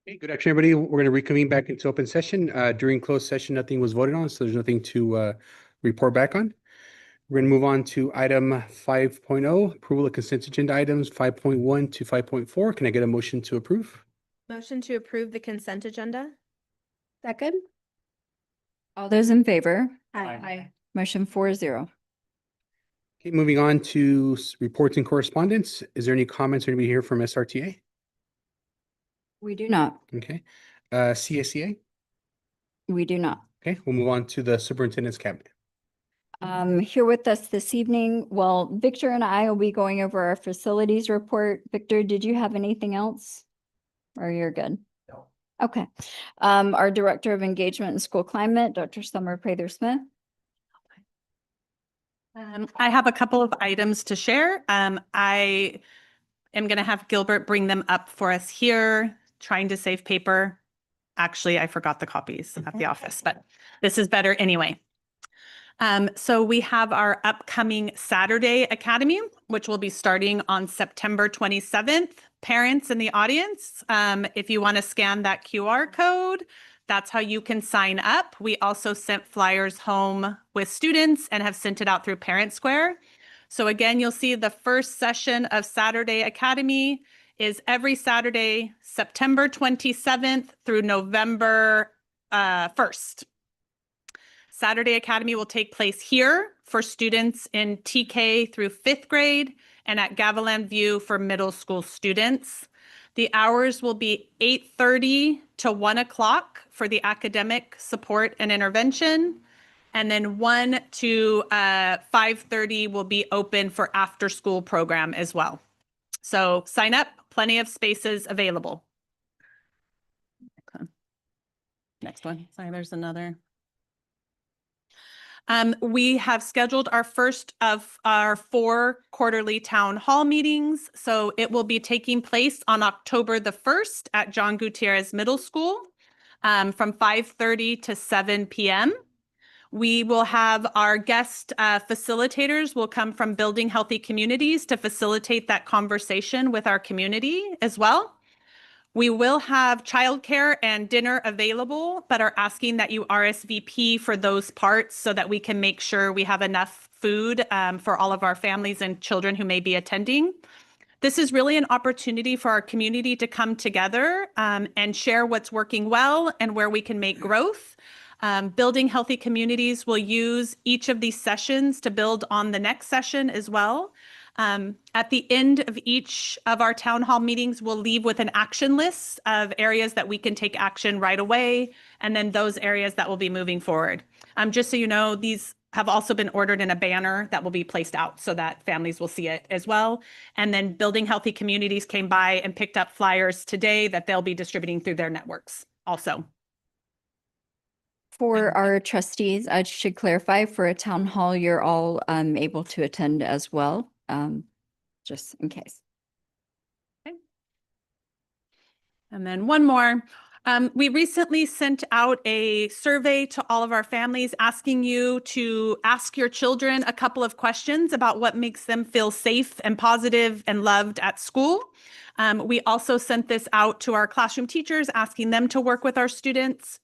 Hey, good afternoon, everybody. We're going to reconvene back into open session. During closed session, nothing was voted on, so there's nothing to report back on. We're going to move on to item 5.0, approval of consent agenda items 5.1 to 5.4. Can I get a motion to approve? Motion to approve the consent agenda? Second. All those in favor? Aye. Motion 4-0. Okay, moving on to reports and correspondence. Is there any comments or anybody here from SRTA? We do not. Okay. CSEA? We do not. Okay, we'll move on to the superintendent's cabinet. Here with us this evening, well, Victor and I will be going over our facilities report. Victor, did you have anything else? Or you're good? No. Okay. Our Director of Engagement and School Climate, Dr. Summer Prather-Smith. I have a couple of items to share. I am going to have Gilbert bring them up for us here, trying to save paper. Actually, I forgot the copies at the office, but this is better anyway. So we have our upcoming Saturday Academy, which will be starting on September 27th. Parents in the audience, if you want to scan that QR code, that's how you can sign up. We also sent flyers home with students and have sent it out through Parent Square. So again, you'll see the first session of Saturday Academy is every Saturday, September 27th through November 1st. Saturday Academy will take place here for students in TK through 5th grade and at Gavilan View for middle school students. The hours will be 8:30 to 1 o'clock for the academic support and intervention. And then 1 to 5:30 will be open for after school program as well. So sign up, plenty of spaces available. Okay. Next one. Sorry, there's another. We have scheduled our first of our 4 quarterly town hall meetings. So it will be taking place on October the 1st at John Gutierrez Middle School from 5:30 to 7 p.m. We will have our guest facilitators will come from Building Healthy Communities to facilitate that conversation with our community as well. We will have childcare and dinner available, but are asking that you RSVP for those parts so that we can make sure we have enough food for all of our families and children who may be attending. This is really an opportunity for our community to come together and share what's working well and where we can make growth. Building Healthy Communities will use each of these sessions to build on the next session as well. At the end of each of our town hall meetings, we'll leave with an action list of areas that we can take action right away, and then those areas that will be moving forward. Just so you know, these have also been ordered in a banner that will be placed out so that families will see it as well. And then Building Healthy Communities came by and picked up flyers today that they'll be distributing through their networks also. For our trustees, I should clarify, for a town hall, you're all able to attend as well, just in case. Okay. And then one more. We recently sent out a survey to all of our families asking you to ask your children a couple of questions about what makes them feel safe and positive and loved at school. We also sent this out to our classroom teachers asking them to work with our students.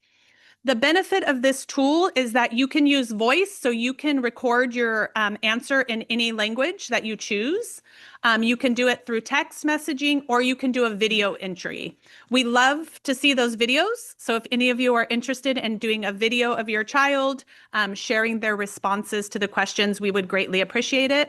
The benefit of this tool is that you can use voice, so you can record your answer in any language that you choose. You can do it through text messaging, or you can do a video entry. We love to see those videos. So if any of you are interested in doing a video of your child, sharing their responses to the questions, we would greatly appreciate it.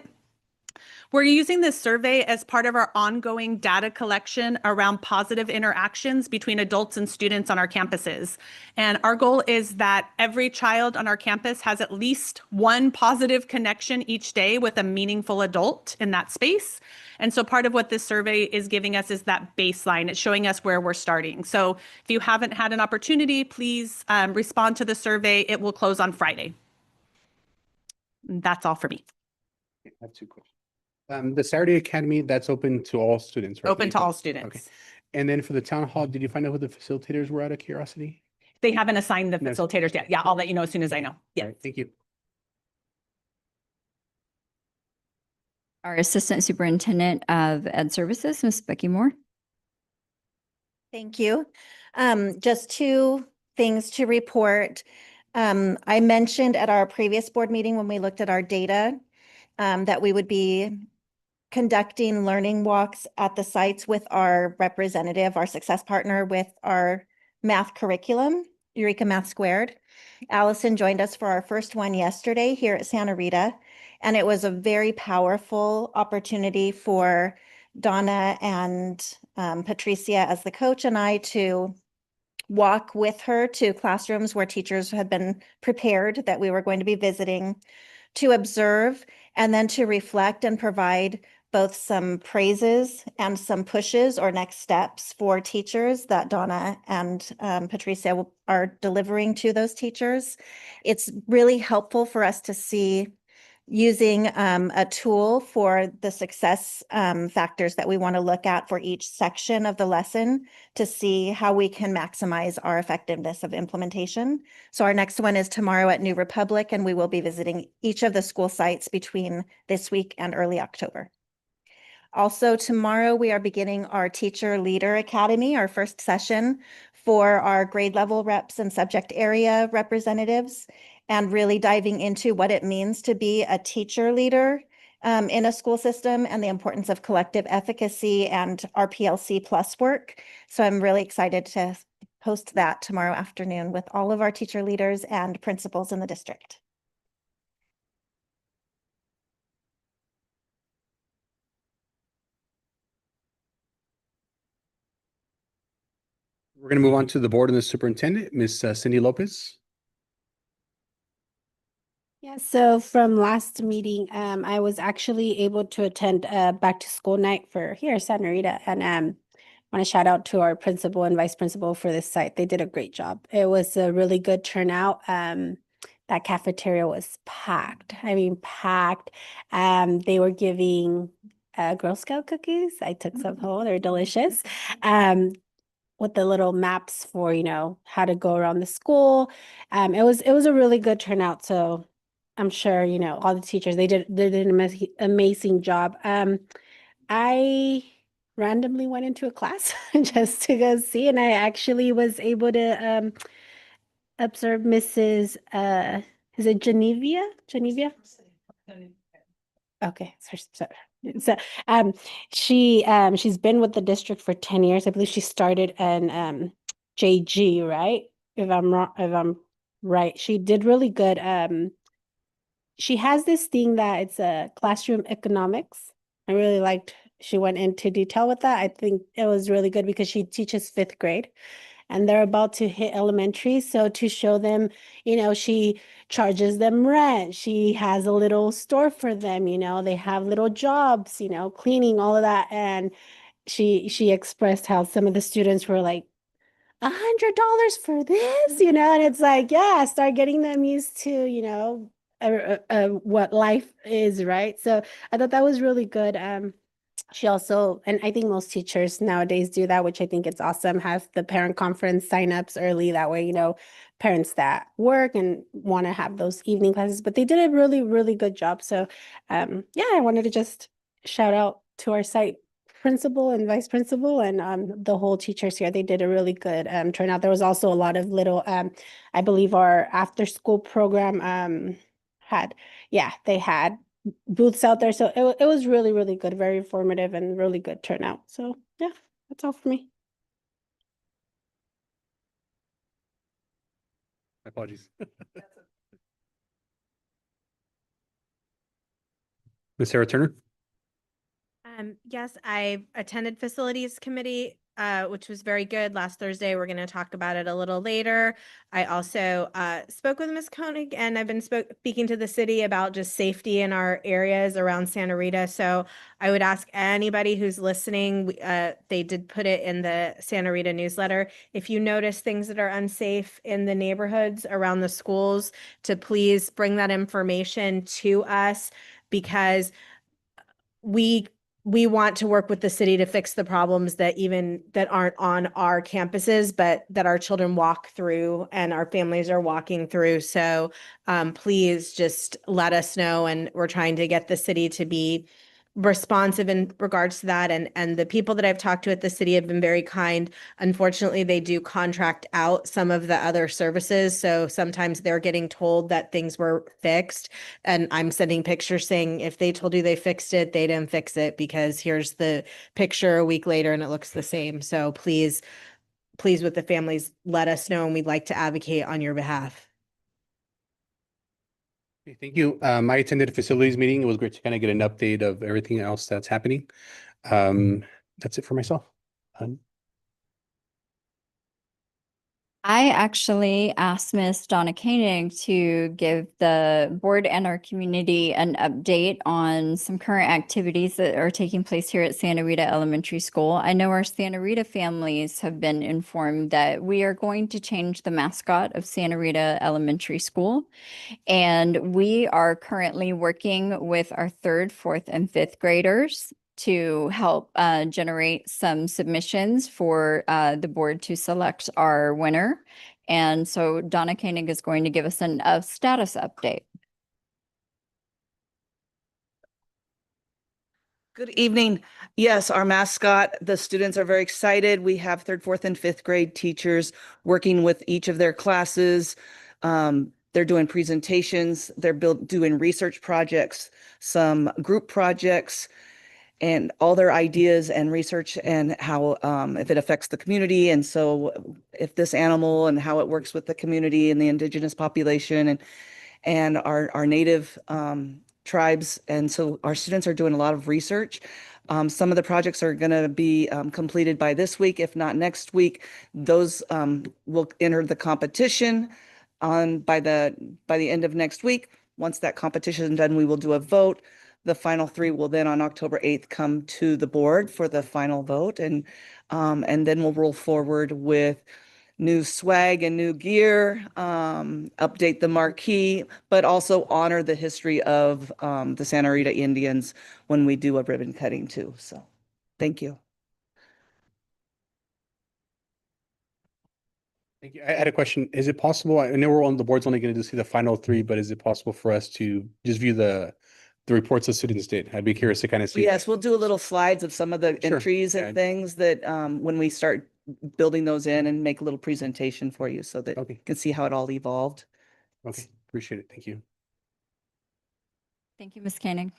We're using this survey as part of our ongoing data collection around positive interactions between adults and students on our campuses. And our goal is that every child on our campus has at least one positive connection each day with a meaningful adult in that space. And so part of what this survey is giving us is that baseline. It's showing us where we're starting. So if you haven't had an opportunity, please respond to the survey. It will close on Friday. That's all for me. I have 2 questions. The Saturday Academy, that's open to all students, right? Open to all students. Okay. And then for the town hall, did you find out who the facilitators were out of curiosity? They haven't assigned the No. facilitators yet. Yeah, I'll let you know as soon as I know. Yeah. All right, thank you. Our Assistant Superintendent of Ed Services, Ms. Becky Moore. Thank you. Just two things to report. I mentioned at our previous board meeting when we looked at our data, that we would be conducting learning walks at the sites with our representative, our success partner with our math curriculum, Eureka Math Squared. Allison joined us for our first one yesterday here at Santa Rita, and it was a very powerful opportunity for Donna and Patricia as the coach and I to walk with her to classrooms where teachers had been prepared that we were going to be visiting, to observe and then to reflect and provide both some praises and some pushes or next steps for teachers that Donna and Patricia are delivering to those teachers. It's really helpful for us to see using a tool for the success factors that we want to look at for each section of the lesson to see how we can maximize our effectiveness of implementation. So our next one is tomorrow at New Republic, and we will be visiting each of the school sites between this week and early October. Also, tomorrow we are beginning our Teacher Leader Academy, our first session for our grade level reps and subject area representatives, and really diving into what it means to be a teacher leader in a school system and the importance of collective efficacy and our PLC plus work. So I'm really excited to host that tomorrow afternoon with all of our teacher leaders and principals in the district. We're going to move on to the board and the superintendent, Ms. Cindy Lopez. Yeah, so from last meeting, I was actually able to attend back to school night for here, Santa Rita, and want to shout out to our principal and vice principal for this site. They did a great job. It was a really good turnout. That cafeteria was packed. I mean, packed. They were giving Girl Scout cookies. I took some home. They're delicious. With the little maps for, you know, how to go around the school. It was a really good turnout. So I'm sure, you know, all the teachers, they did an amazing job. I randomly went into a class just to go see, and I actually was able to observe Mrs. Is it Genevia? Genevia? Okay, so she's been with the district for 10 years. I believe she started in JG, right? If I'm right. She did really good. She has this thing that it's a classroom economics. I really liked she went into detail with that. I think it was really good because she teaches 5th grade and they're about to hit elementary. So to show them, you know, she charges them rent. She has a little store for them, you know, they have little jobs, you know, cleaning, all of that. And she expressed how some of the students were like, $100 for this, you know, and it's like, yeah, start getting them used to, you know, what life is, right? So I thought that was really good. She also, and I think most teachers nowadays do that, which I think it's awesome, have the parent conference signups early. That way, you know, parents that work and want to have those evening classes, but they did a really, really good job. So yeah, I wanted to just shout out to our site principal and vice principal and the whole teachers here. They did a really good turnout. There was also a lot of little, I believe our after school program they had booths out there. So it was really, really good, very informative and really good turnout. So yeah, that's all for me. My apologies. Ms. Sarah Turner. Yes, I attended facilities committee, which was very good last Thursday. We're going to talk about it a little later. I also spoke with Ms. Koenig, and I've been speaking to the city about just safety in our areas around Santa Rita. So I would ask anybody who's listening, they did put it in the Santa Rita newsletter. If you notice things that are unsafe in the neighborhoods around the schools, to please bring that information to us, because we want to work with the city to fix the problems that aren't on our campuses, but that our children walk through and our families are walking through. So please just let us know. And we're trying to get the city to be responsive in regards to that. And the people that I've talked to at the city have been very kind. Unfortunately, they do contract out some of the other services. So sometimes they're getting told that things were fixed. And I'm sending pictures saying, if they told you they fixed it, they didn't fix it, because here's the picture a week later and it looks the same. So please with the families, let us know, and we'd like to advocate on your behalf. Okay, thank you. I attended a facilities meeting. It was great to kind of get an update of everything else that's happening. That's it for myself. I actually asked Miss Donna Koenig to give the board and our community an update on some current activities that are taking place here at Santa Rita Elementary School. I know our Santa Rita families have been informed that we are going to change the mascot of Santa Rita Elementary School. And we are currently working with our 3rd, 4th, and 5th graders to help generate some submissions for the board to select our winner. And so Donna Koenig is going to give us a status update. Good evening. Yes, our mascot, the students are very excited. We have 3rd, 4th, and 5th grade teachers working with each of their classes. They're doing presentations, they're doing research projects, some group projects, and all their ideas and research and how if it affects the community. And so if this animal and how it works with the community and the indigenous population and our native tribes. And so our students are doing a lot of research. Some of the projects are going to be completed by this week, if not next week. Those will enter the competition by the end of next week. Once that competition is done, we will do a vote. The final 3 will then on October 8th come to the board for the final vote. And then we'll roll forward with new swag and new gear, update the marquee, but also honor the history of the Santa Rita Indians when we do a ribbon cutting too. So thank you. Thank you. I had a question. Is it possible, I know we're on the board's only going to see the final 3, but is it possible for us to just view the reports the students did? I'd be curious to kind of see. Yes, we'll do a little slides of some of the Sure. entries and Yeah. things that when we start building those in, and make a little presentation for you so that Okay. you can see how it all evolved. Okay, appreciate it. Thank you. Thank you, Ms. Koenig.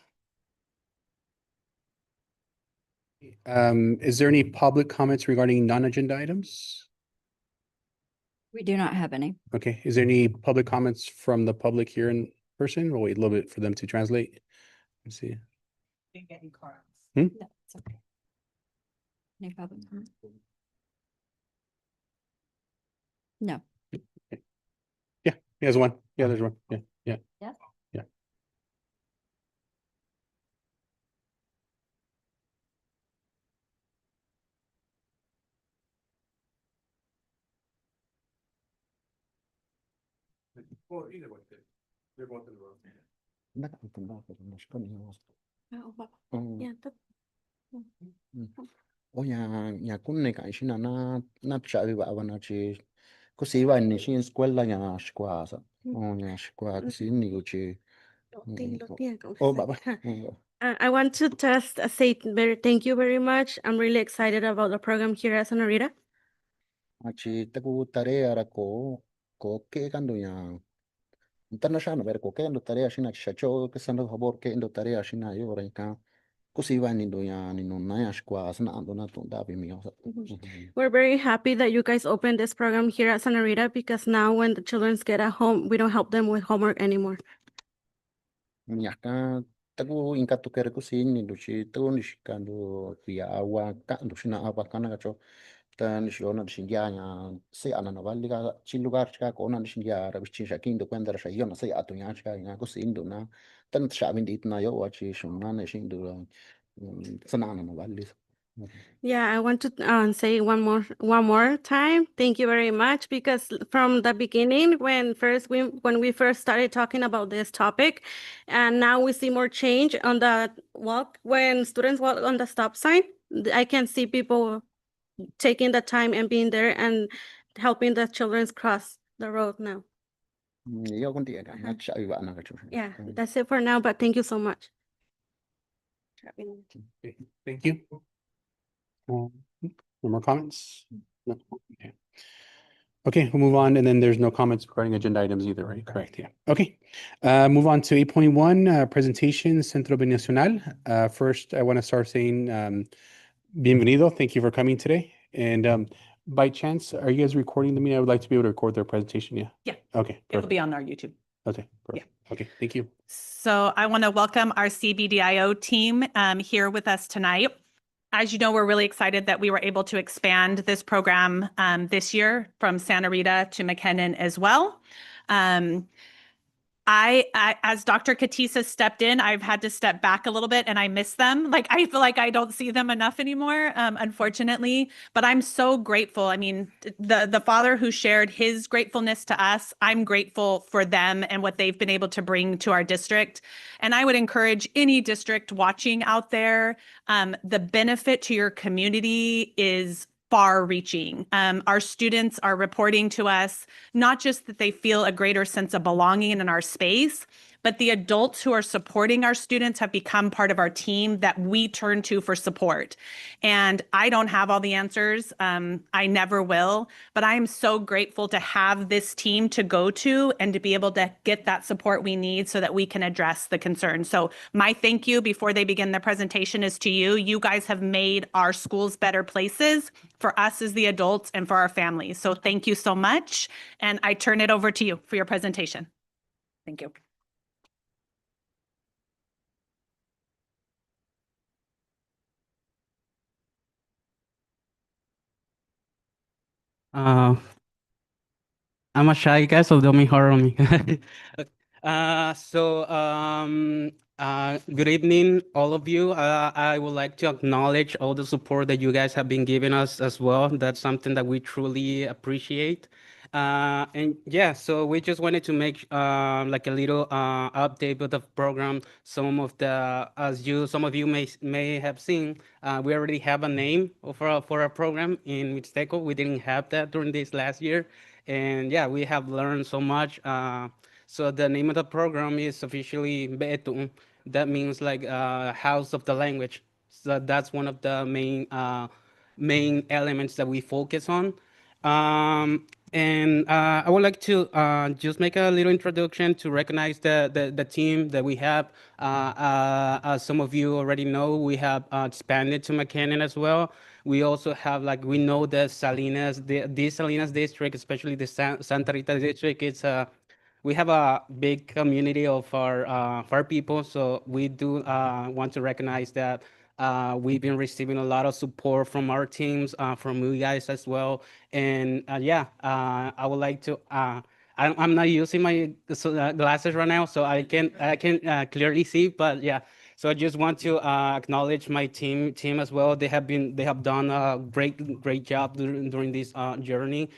Is there any public comments regarding non-agenda items? We do not have any. Okay, is there any public comments from the public here in person? We'll wait a little bit for them to translate. Let's see. No, it's okay. Any public comment? No. Yeah, there's one. Yeah, there's one. Yeah, yeah. Yes. Yeah. Well, either way, they're both in the room. nhà cũng này cái xin là nó chạy vào và nó chỉ có sĩ vậy này xin escuela nhà squad nhà squad cái sĩ nhiều chỉ I want to say thank you very much. I'm really excited about the program here at Santa Rita. chỉ ta cũng tarea ra có cái căn đồ nhà international ver có cái ando tarea xin là shacho cái sando habor cái ando tarea xin là yo rồi cả così va ni do nhà ni non na squad sana ando na tonda bi mi We're very happy that you guys opened this program here at Santa Rita, because now when the children get at home, we don't help them with homework anymore. Nyaka tagu inka tu kere kusi ni duchi tagu ni shikando pia awa ka dushina awa kana gacho ta ni shona dushinja nya se ana na vali ga chi lugar chika ko na dushinja ra bichi shakin do kwenda ra shayona se atu nya chika nya kusi indu na tan sha bin dit na yo wa chi shona na shindu sana na vali. Yeah, I want to say one more time, thank you very much, because from the beginning, when we first started talking about this topic, and now we see more change on the walk, when students walk on the stop sign, I can see people taking the time and being there and helping the children cross the road now. Yo con tiya na cha iwa na gacho. Yeah, that's it for now, but thank you so much. Okay, thank you. No more comments? No. Okay. Okay, we'll move on, and then there's no comments regarding agenda items either, right? Correct, yeah. Okay, move on to 8.1, presentation, Centro Binacional. First, I want to start saying, bienvenido, thank you for coming today. And by chance, are you guys recording the meeting? I would like to be able to record their presentation, yeah? Yeah. Okay, It'll perfect. be on our YouTube. Okay, perfect. Okay, thank you. So I want to welcome our CBDIO team here with us tonight. As you know, we're really excited that we were able to expand this program this year from Santa Rita to McKinnon as well. As Dr. Katisa stepped in, I've had to step back a little bit and I miss them. Like, I feel like I don't see them enough anymore, unfortunately, but I'm so grateful. I mean, the father who shared his gratefulness to us, I'm grateful for them and what they've been able to bring to our district. And I would encourage any district watching out there, the benefit to your community is far-reaching. Our students are reporting to us not just that they feel a greater sense of belonging in our space, but the adults who are supporting our students have become part of our team that we turn to for support. And I don't have all the answers. I never will, but I am so grateful to have this team to go to and to be able to get that support we need so that we can address the concerns. So my thank you before they begin their presentation is to you. You guys have made our schools better places for us as the adults and for our families. So thank you so much. And I turn it over to you for your presentation. Thank you. Uh, I'm a shy guy, so don't make hard on me. Good evening, all of you. I would like to acknowledge all the support that you guys have been giving us as well. That's something that we truly appreciate. And yeah, so we just wanted to make like a little update with the program. Some of you may have seen, we already have a name for our program in Mixteco. We didn't have that during this last year. And yeah, we have learned so much. So the name of the program is officially Betum. That means like House of the Language. So that's one of the main elements that we focus on. And I would like to just make a little introduction to recognize the team that we have. As some of you already know, we have expanded to McKinnon as well. We also have, like, we know the Salinas, the Salinas district, especially the Santa Rita district. We have a big community of our people, so we do want to recognize that we've been receiving a lot of support from our teams, from you guys as well. And I would like to. I'm not using my glasses right now, so I can clearly see. But yeah, so I just want to acknowledge my team as well. They have done a great job during this journey.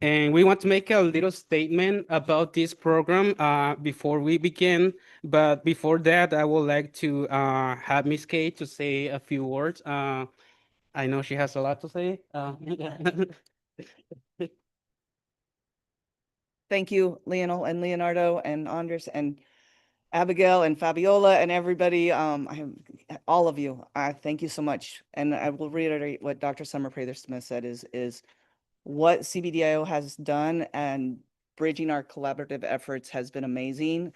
And we want to make a little statement about this program before we begin. But before that, I would like to have Miss Kate to say a few words. I know she has a lot to say. Thank you, Lionel and Leonardo and Andres and Abigail and Fabiola and everybody. All of you. Thank you so much. And I will reiterate what Dr. Summer Prather-Smith said is what CBDIO has done and bridging our collaborative efforts has been amazing.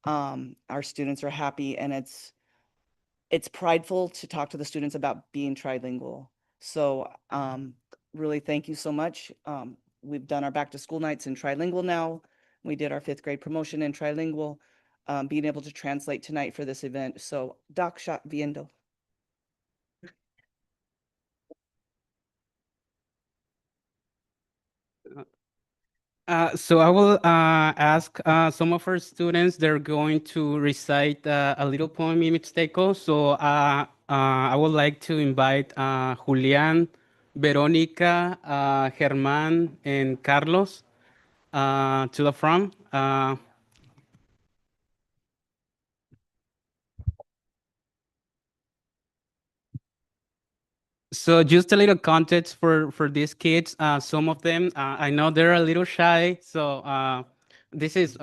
Our students are happy, and it's prideful to talk to the students about being trilingual. So really thank you so much. We've done our back to school nights in trilingual now. We did our 5th grade promotion in trilingual, being able to translate tonight for this event. So Doc Shot Viendo. So I will ask some of our students. They're going to recite a little poem in Mixteco. So I would like to invite Julian, Veronica, Germán, and Carlos to the front. So just a little context for these kids. Some of them, I know they're a little shy. So this is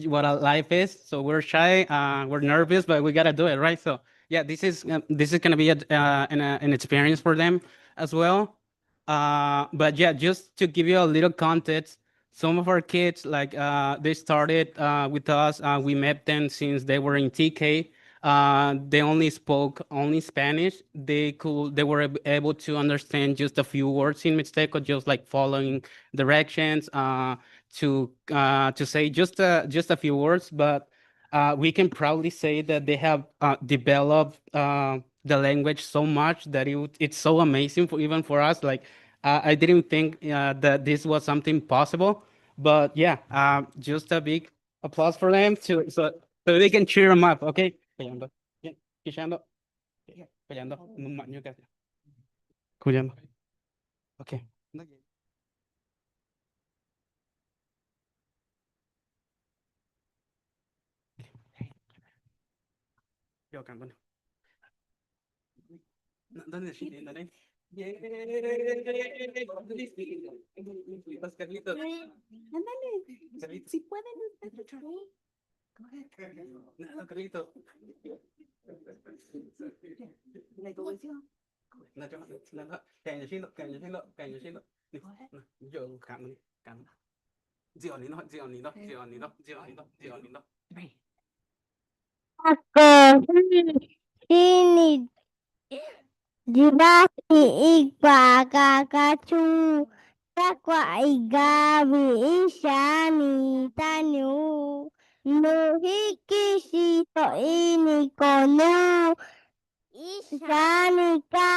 what our life is. So we're shy, we're nervous, but we gotta do it, right? So yeah, this is gonna be an experience for them as well. But yeah, just to give you a little context, some of our kids, like they started with us. We met them since they were in TK. They only spoke only Spanish. They were able to understand just a few words in Mixteco, just like following directions to say just a few words. But we can proudly say that they have developed the language so much that it's so amazing for even for us. Like I didn't think that this was something possible, but yeah, just a big applause for them so they can cheer them up. Okay, peleando, yeah, peleando, peleando, mạnh như peleando. Okay. Yo, cảm ơn. ¿Dónde es? ¿Dónde? Los Carlitos. Ándale, si pueden. No, Carlitos. La evolución. Kèn nhá. Yo cảm. Diệu ní nó. Ini Jibaki igba kakachu takwa igabi ishani tanu nuhiki shito ini kono ishani ka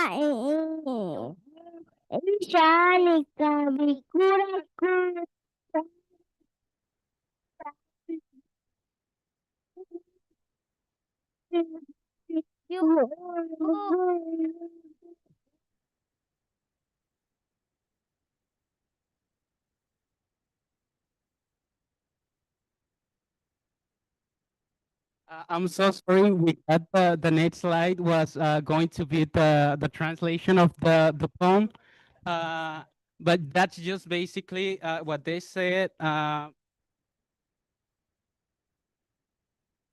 ishani ka bikura ku I'm so sorry. We had the next slide was going to be the translation of the poem, but that's just basically what they said.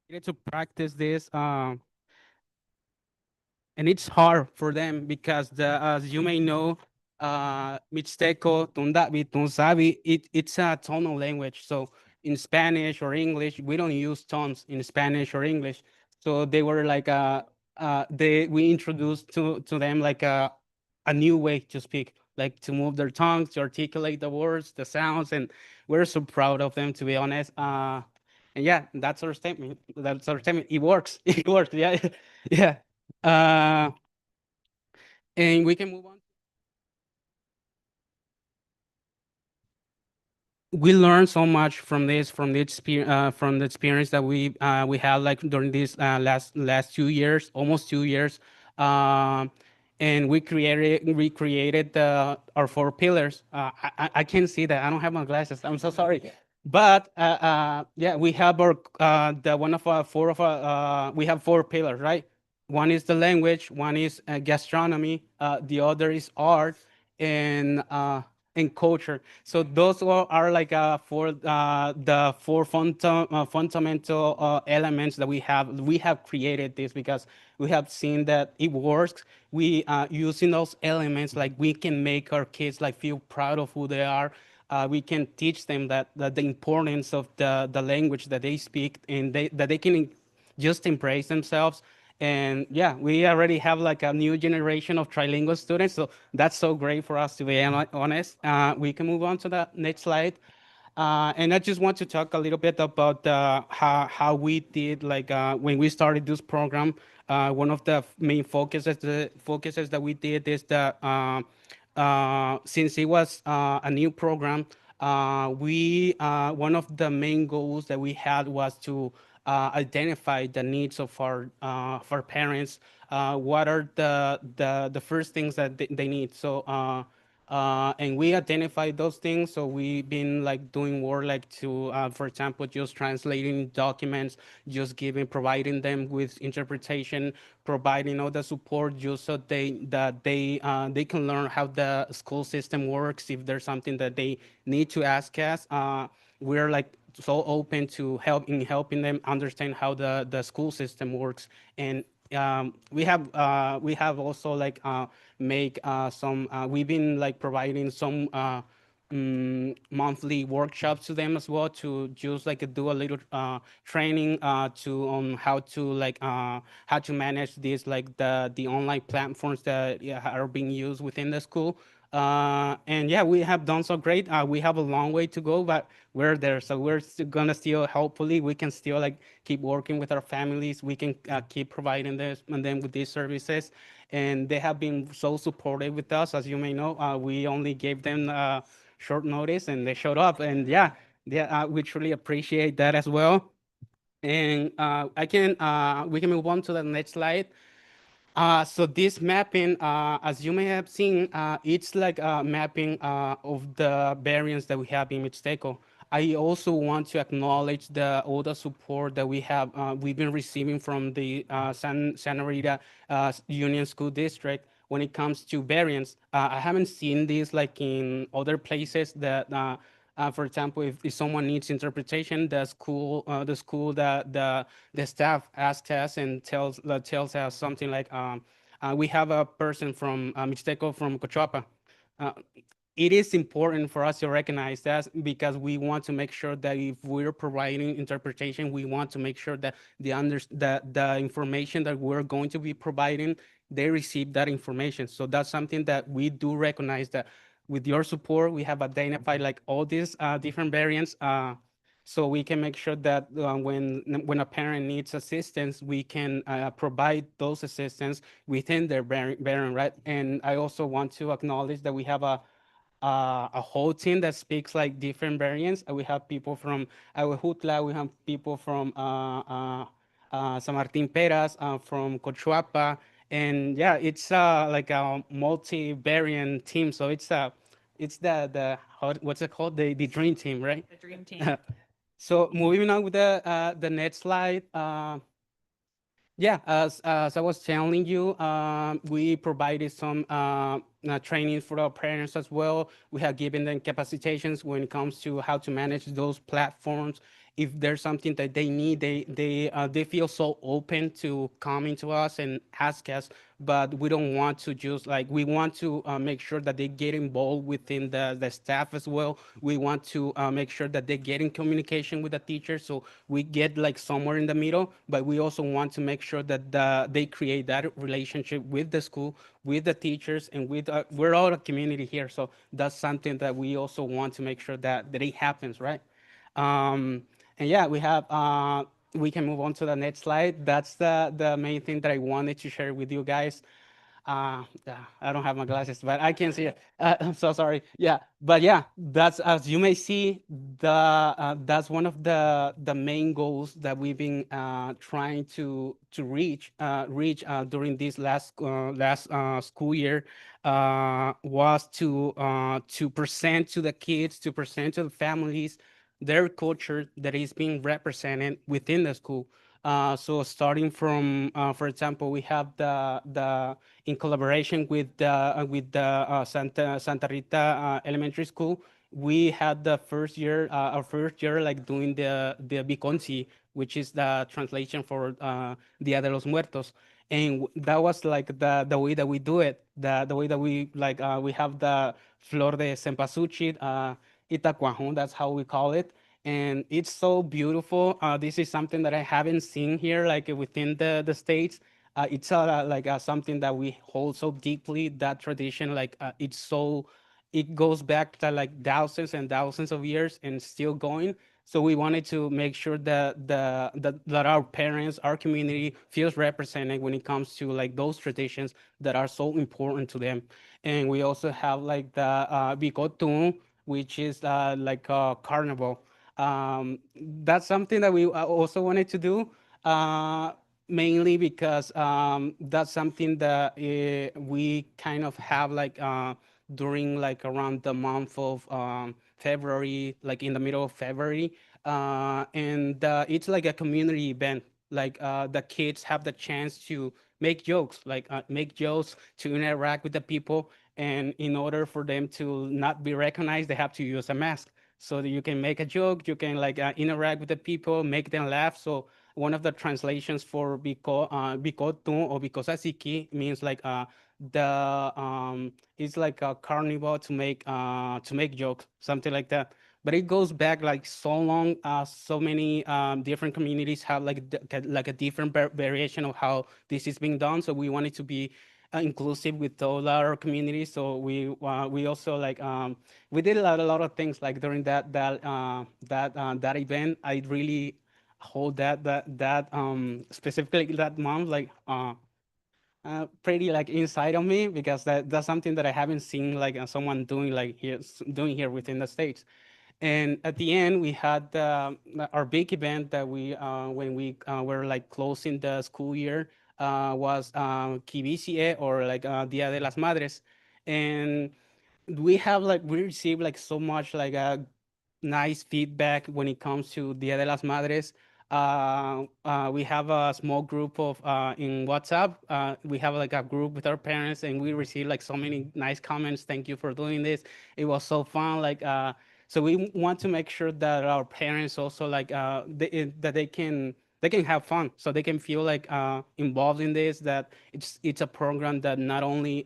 Needed to practice this. And it's hard for them because as you may know, Mixteco, Tundabi, Tunsabi, it's a tonal language. So in Spanish or English, we don't use tones in Spanish or English. So they were like we introduced to them like a new way to speak, like to move their tongues, to articulate the words, the sounds, and we're so proud of them, to be honest. And yeah, that's our statement. That's our statement. It works. It works. Yeah, yeah. Uh, and we can move on. We learned so much from this, from the experience that we had like during these last 2 years, almost 2 years, and we recreated our 4 pillars. I can't see that. I don't have my glasses. I'm so sorry. But yeah, we have our the one of our four of our we have 4 pillars, right? One is the language, one is gastronomy, the other is art, and culture. So those are like for the four fundamental elements that we have. We have created this because we have seen that it works. We using those elements, like we can make our kids like feel proud of who they are. We can teach them that the importance of the language that they speak, and that they can just embrace themselves. And yeah, we already have like a new generation of trilingual students. So that's so great for us, to be honest. We can move on to the next slide. And I just want to talk a little bit about how we did, like when we started this program. One of the main focuses that we did is that since it was a new program, we one of the main goals that we had was to identify the needs of our parents. What are the first things that they need? So and we identified those things. So we've been like doing work like to, for example, just translating documents, just providing them with interpretation, providing all the support, just so they can learn how the school system works. If there's something that they need to ask us, we're like so open to helping them understand how the school system works. And we have also like make some we've been like providing some monthly workshops to them as well to just like do a little training to on how to manage this like the online platforms that are being used within the school. And yeah, we have done so great. We have a long way to go, but we're there. So we're still gonna still, hopefully, we can still like keep working with our families. We can keep providing this and them with these services. And they have been so supportive with us. As you may know, we only gave them short notice and they showed up. And yeah, we truly appreciate that as well. And we can move on to the next slide. So this mapping, as you may have seen, it's like a mapping of the variants that we have in Mixteco. I also want to acknowledge all the support that we've been receiving from the Santa Rita Union School District when it comes to variants. I haven't seen this like in other places that for example, if someone needs interpretation, the staff asks us and tells us something like, we have a person from Mixteco from Cochuapa. Uh, it is important for us to recognize that because we want to make sure that if we're providing interpretation, we want to make sure that the information that we're going to be providing, they receive that information. So that's something that we do recognize that with your support, we have identified like all these different variants. So we can make sure that when a parent needs assistance, we can provide those assistance within their variant, right? And I also want to acknowledge that we have a whole team that speaks like different variants. We have people from Ahuejutla, we have people from San Martin Peras, from Cochuapa, and yeah, it's like a multi-variant team. So it's what's it called? The dream team, right? The dream team. So moving on with the next slide. Yeah, as I was telling you, we provided some training for our parents as well. We have given them capacitations when it comes to how to manage those platforms. If there's something that they need, they feel so open to coming to us and ask us. But we don't want to just like we want to make sure that they get involved within the staff as well. We want to make sure that they get in communication with the teachers. So we get like somewhere in the middle, but we also want to make sure that they create that relationship with the school, with the teachers, and with we're all a community here. So that's something that we also want to make sure that it happens, right? And yeah, we can move on to the next slide. That's the main thing that I wanted to share with you guys. I don't have my glasses, but I can see it. I'm so sorry. Yeah, but yeah, that's as you may see, that's one of the main goals that we've been trying to reach during this last school year was to present to the kids, to present to the families their culture that is being represented within the school. So starting from, for example, we have the in collaboration with the Santa Rita Elementary School. We had our first year like doing the Biconsi, which is the translation for Dia de los Muertos, and that was like the way that we do it, the way that we have the Flor de Cempasúchil, Itacuajón, that's how we call it, and it's so beautiful. This is something that I haven't seen here, like within the states. It's something that we hold so deeply. That tradition, it goes back to like thousands and thousands of years and still going. So we wanted to make sure that our parents, our community feels represented when it comes to like those traditions that are so important to them. And we also have like the Bicotun, which is like a carnival. That's something that we also wanted to do, mainly because that's something that we kind of have like during like around the month of February, like in the middle of February. And it's like a community event. Like the kids have the chance to make jokes, to interact with the people. And in order for them to not be recognized, they have to use a mask so that you can make a joke, you can like interact with the people, make them laugh. So one of the translations for bikotu or bikosasiki means like it's like a carnival to make jokes, something like that. But it goes back like so long. So many different communities have like a different variation of how this is being done. So we want it to be inclusive with all our communities. So we also like we did a lot of things like during that event. I really hold that specifically that month like pretty like inside of me, because that's something that I haven't seen like someone doing like doing here within the States. And at the end, we had our big event that we when we were like closing the school year was Kibisie, or like Dia de las Madres. And we received like so much like nice feedback when it comes to Dia de las Madres. We have a small group of in WhatsApp. We have like a group with our parents, and we received like so many nice comments. Thank you for doing this. It was so fun. So we want to make sure that our parents also like that they can have fun, so they can feel like involved in this. That it's a program that not only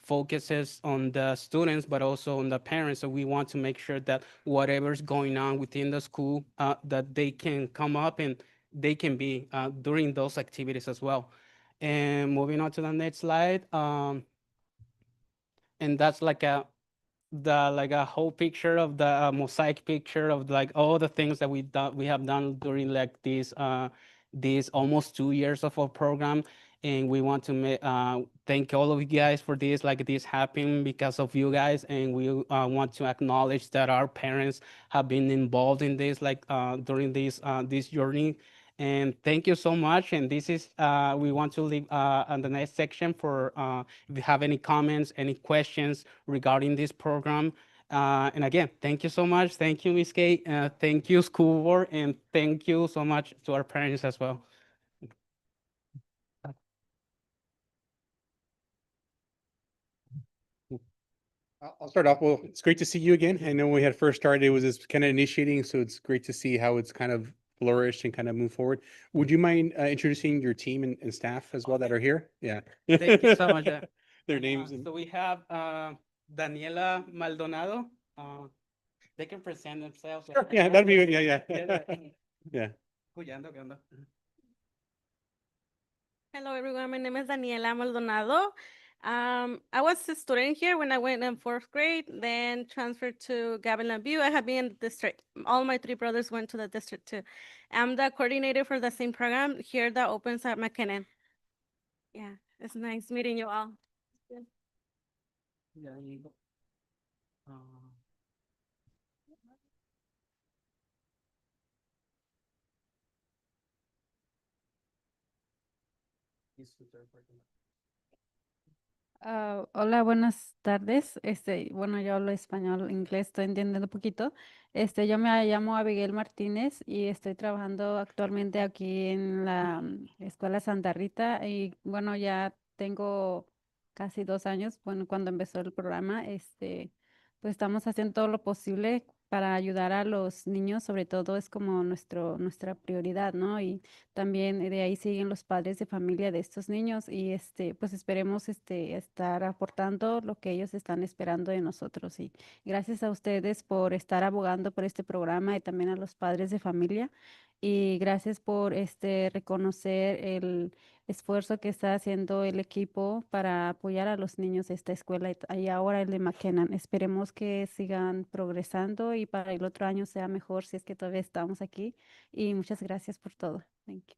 focuses on the students but also on the parents. So we want to make sure that whatever's going on within the school, that they can come up and they can be during those activities as well. And moving on to the next slide, and that's like a whole picture of the mosaic picture of like all the things that we have done during like these almost 2 years of our program. And we want to thank all of you guys for this happening because of you guys. And we want to acknowledge that our parents have been involved in this during this journey. And thank you so much. And this is we want to leave on the next section for if you have any comments, any questions regarding this program. And again, thank you so much. Thank you, Ms. Kate. Thank you, school board, and thank you so much to our parents as well. I'll start off. Well, it's great to see you again. I know when we had first started, it was just kind of initiating, so it's great to see how it's kind of flourished and kind of move forward. Would you mind introducing your team and staff as well that are here? Yeah. Thank you so much. Their names. So we have Daniela Maldonado. They can present themselves. Sure, yeah, that'd be good. Yeah. Yeah. Hello, everyone. My name is Daniela Maldonado. I was a student here when I went in 4th grade, then transferred to Gavilan View. I have been in the district. All my 3 brothers went to the district too. I'm the coordinator for the same program here that opens at McKinnon. Yeah, it's nice meeting you all. Yeah. Hola, buenas tardes. Bueno, yo hablo español, inglés, estoy entendiendo un poquito. Yo me llamo Abigail Martínez y estoy trabajando actualmente aquí en la Escuela Santa Rita y bueno, ya tengo casi 2 años, bueno, cuando empezó el programa, pues estamos haciendo todo lo posible para ayudar a los niños, sobre todo es como nuestra prioridad, ¿no? Y también de ahí siguen los padres de familia de estos niños y pues esperemos estar aportando lo que ellos están esperando de nosotros. Y gracias a ustedes por estar abogando por este programa y también a los padres de familia. Y gracias por reconocer el esfuerzo que está haciendo el equipo para apoyar a los niños de esta escuela y ahora el de McKinnon. Esperemos que sigan progresando y para el otro año sea mejor si es que todavía estamos aquí. Y muchas gracias por todo. Thank you.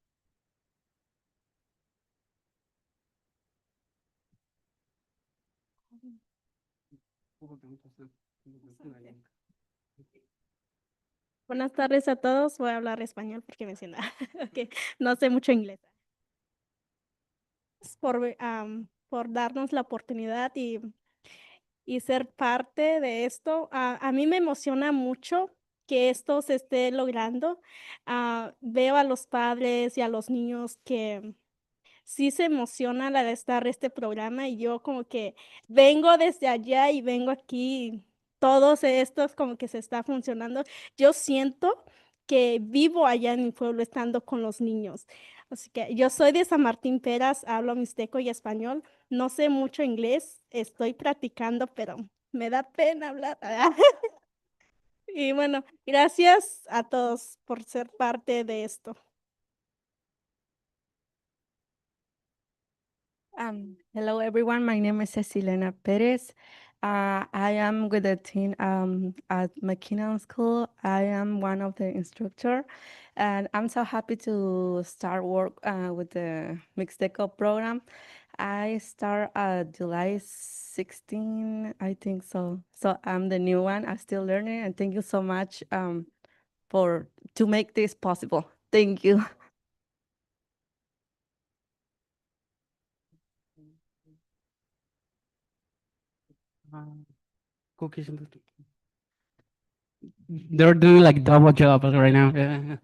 Buenas tardes a todos. Voy a hablar español porque me siento que no sé mucho inglés. Por darnos la oportunidad y ser parte de esto. A mí me emociona mucho que esto se esté logrando. Veo a los padres y a los niños que sí se emocionan al estar este programa y yo como que vengo desde allá y vengo aquí. Todos estos como que se está funcionando. Yo siento que vivo allá en mi pueblo estando con los niños. Así que yo soy de San Martín Peras, hablo mixteco y español. No sé mucho inglés, estoy practicando, pero me da pena hablar. Y bueno, gracias a todos por ser parte de esto. Hello everyone, my name is Cecilena Perez. I am with the team at McKinnon School. I am one of the instructor, and I'm so happy to start work with the Mixteco program. I start July 16, I think so. So I'm the new one. I'm still learning, and thank you so much for to make this possible. Thank you. Cookies. They're doing like double job right now. Yeah.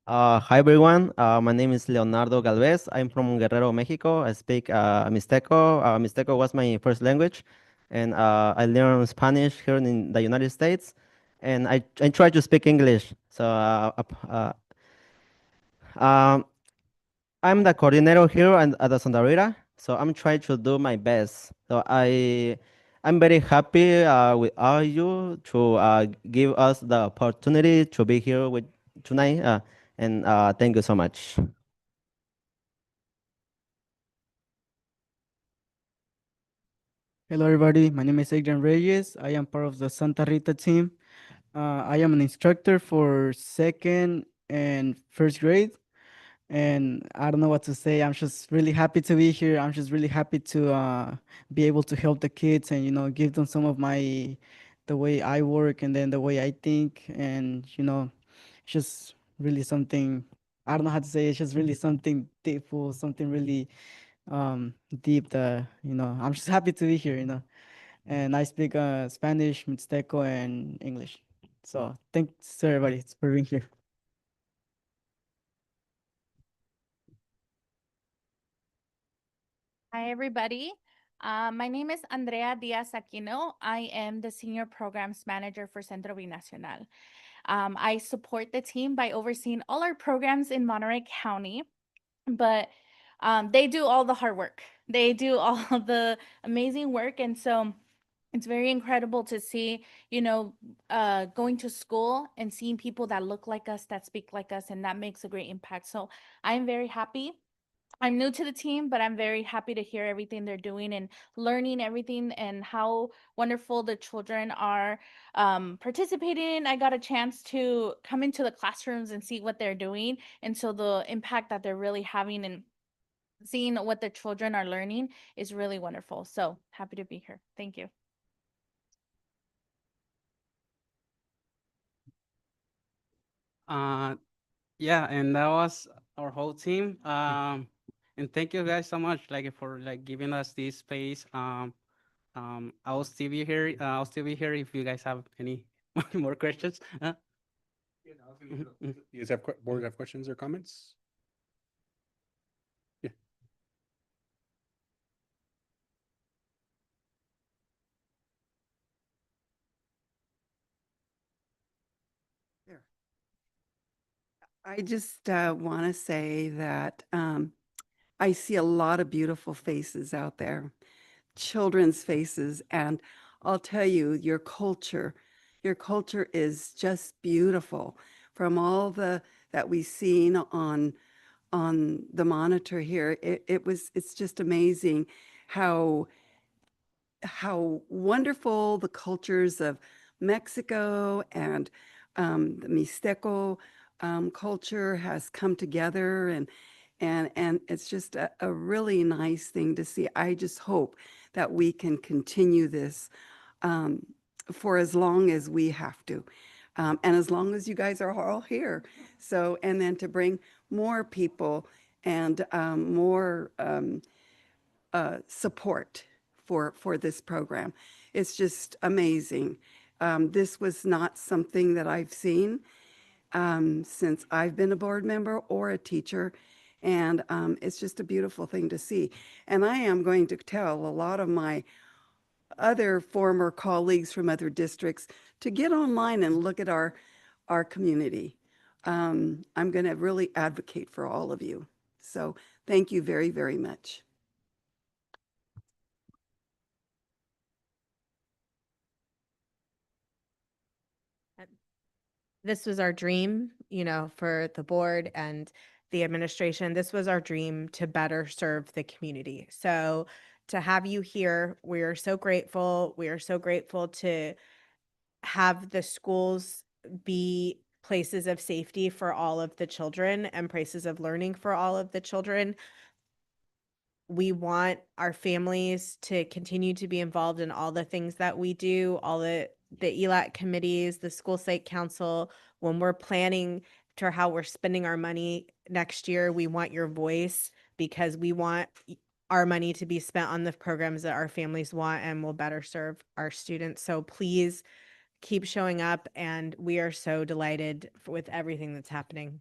Hi everyone, my name is Leonardo Galvez. I'm from Guerrero, Mexico. I speak Mixteco. Mixteco was my first language, and I learned Spanish here in the United States, and I try to speak English. So I'm the coordinator here at the Santa Rita, so I'm trying to do my best. So I'm very happy with all you to give us the opportunity to be here with tonight, and thank you so much. Hello, everybody. My name is Adrian Reyes. I am part of the Santa Rita team. I am an instructor for second and first grade. And I don't know what to say. I'm just really happy to be here. I'm just really happy to be able to help the kids and, give them some of the way I work and then the way I think. And, it's just really something, I don't know how to say, it's just really something deepful, something really deep that, I'm just happy to be here. And I speak Spanish, Mixteco, and English. So thanks to everybody for being here. Hi, everybody. My name is Andrea Diaz Aquino. I am the Senior Programs Manager for Centro Binacional. I support the team by overseeing all our programs in Monterey County, but they do all the hard work. They do all of the amazing work. And so it's very incredible to see, going to school and seeing people that look like us, that speak like us, and that makes a great impact. So I'm very happy. I'm new to the team, but I'm very happy to hear everything they're doing and learning everything and how wonderful the children are participating. I got a chance to come into the classrooms and see what they're doing. And so the impact that they're really having and seeing what the children are learning is really wonderful. So happy to be here. Thank you. Yeah, and that was our whole team. And thank you guys so much, like for like giving us this space. I will still be here. I'll still be here if you guys have any more questions. You guys have board have questions or comments? Yeah. I just want to say that I see a lot of beautiful faces out there, children's faces, and I'll tell you, your culture is just beautiful. From all that we've seen on the monitor here, it's just amazing how wonderful the cultures of Mexico and the Mixteco culture has come together, and it's just a really nice thing to see. I just hope that we can continue this for as long as we have to, and as long as you guys are all here. So, and then to bring more people and more support for this program. It's just amazing. This was not something that I've seen since I've been a board member or a teacher, and it's just a beautiful thing to see. And I am going to tell a lot of my other former colleagues from other districts to get online and look at our community. I'm going to really advocate for all of you. So thank you very, very much. This was our dream, you know, for the board and the administration. This was our dream to better serve the community. So to have you here, we are so grateful. We are so grateful to have the schools be places of safety for all of the children and places of learning for all of the children. We want our families to continue to be involved in all the things that we do, all the ELAC committees, the school site council. When we're planning to how we're spending our money next year, we want your voice because we want our money to be spent on the programs that our families want and will better serve our students. So please keep showing up, and we are so delighted with everything that's happening.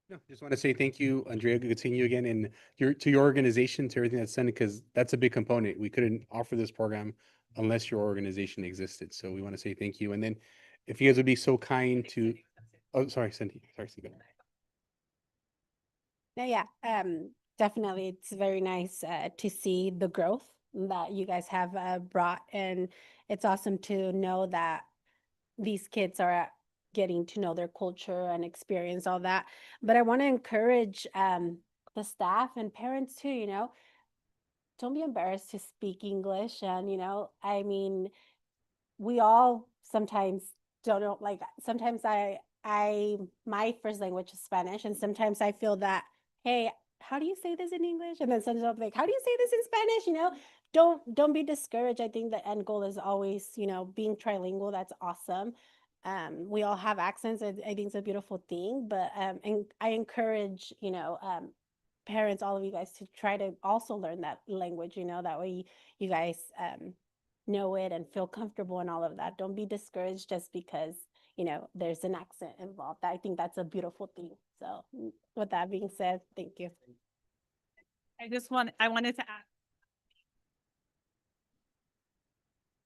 No, just want to say thank you, Andrea. Good seeing you again, and to your organization, to everything that's done, because that's a big component. We couldn't offer this program unless your organization existed. So we want to say thank you. And then, if you guys would be so kind to, oh, sorry, Cindy. Sorry, Cindy. No, yeah, definitely. It's very nice to see the growth that you guys have brought, and it's awesome to know that these kids are getting to know their culture and experience all that. But I want to encourage the staff and parents too, you know, don't be embarrassed to speak English. And, you know, I mean, we all sometimes don't know, like sometimes my first language is Spanish, and sometimes I feel that, hey, how do you say this in English? And then sometimes I'm like, how do you say this in Spanish? You know, don't be discouraged. I think the end goal is always, you know, being trilingual. That's awesome. We all have accents. I think it's a beautiful thing, but and I encourage, you know, parents, all of you guys, to try to also learn that language, you know, that way you guys know it and feel comfortable and all of that. Don't be discouraged just because, you know, there's an accent involved. I think that's a beautiful thing. So with that being said, thank you. I wanted to add,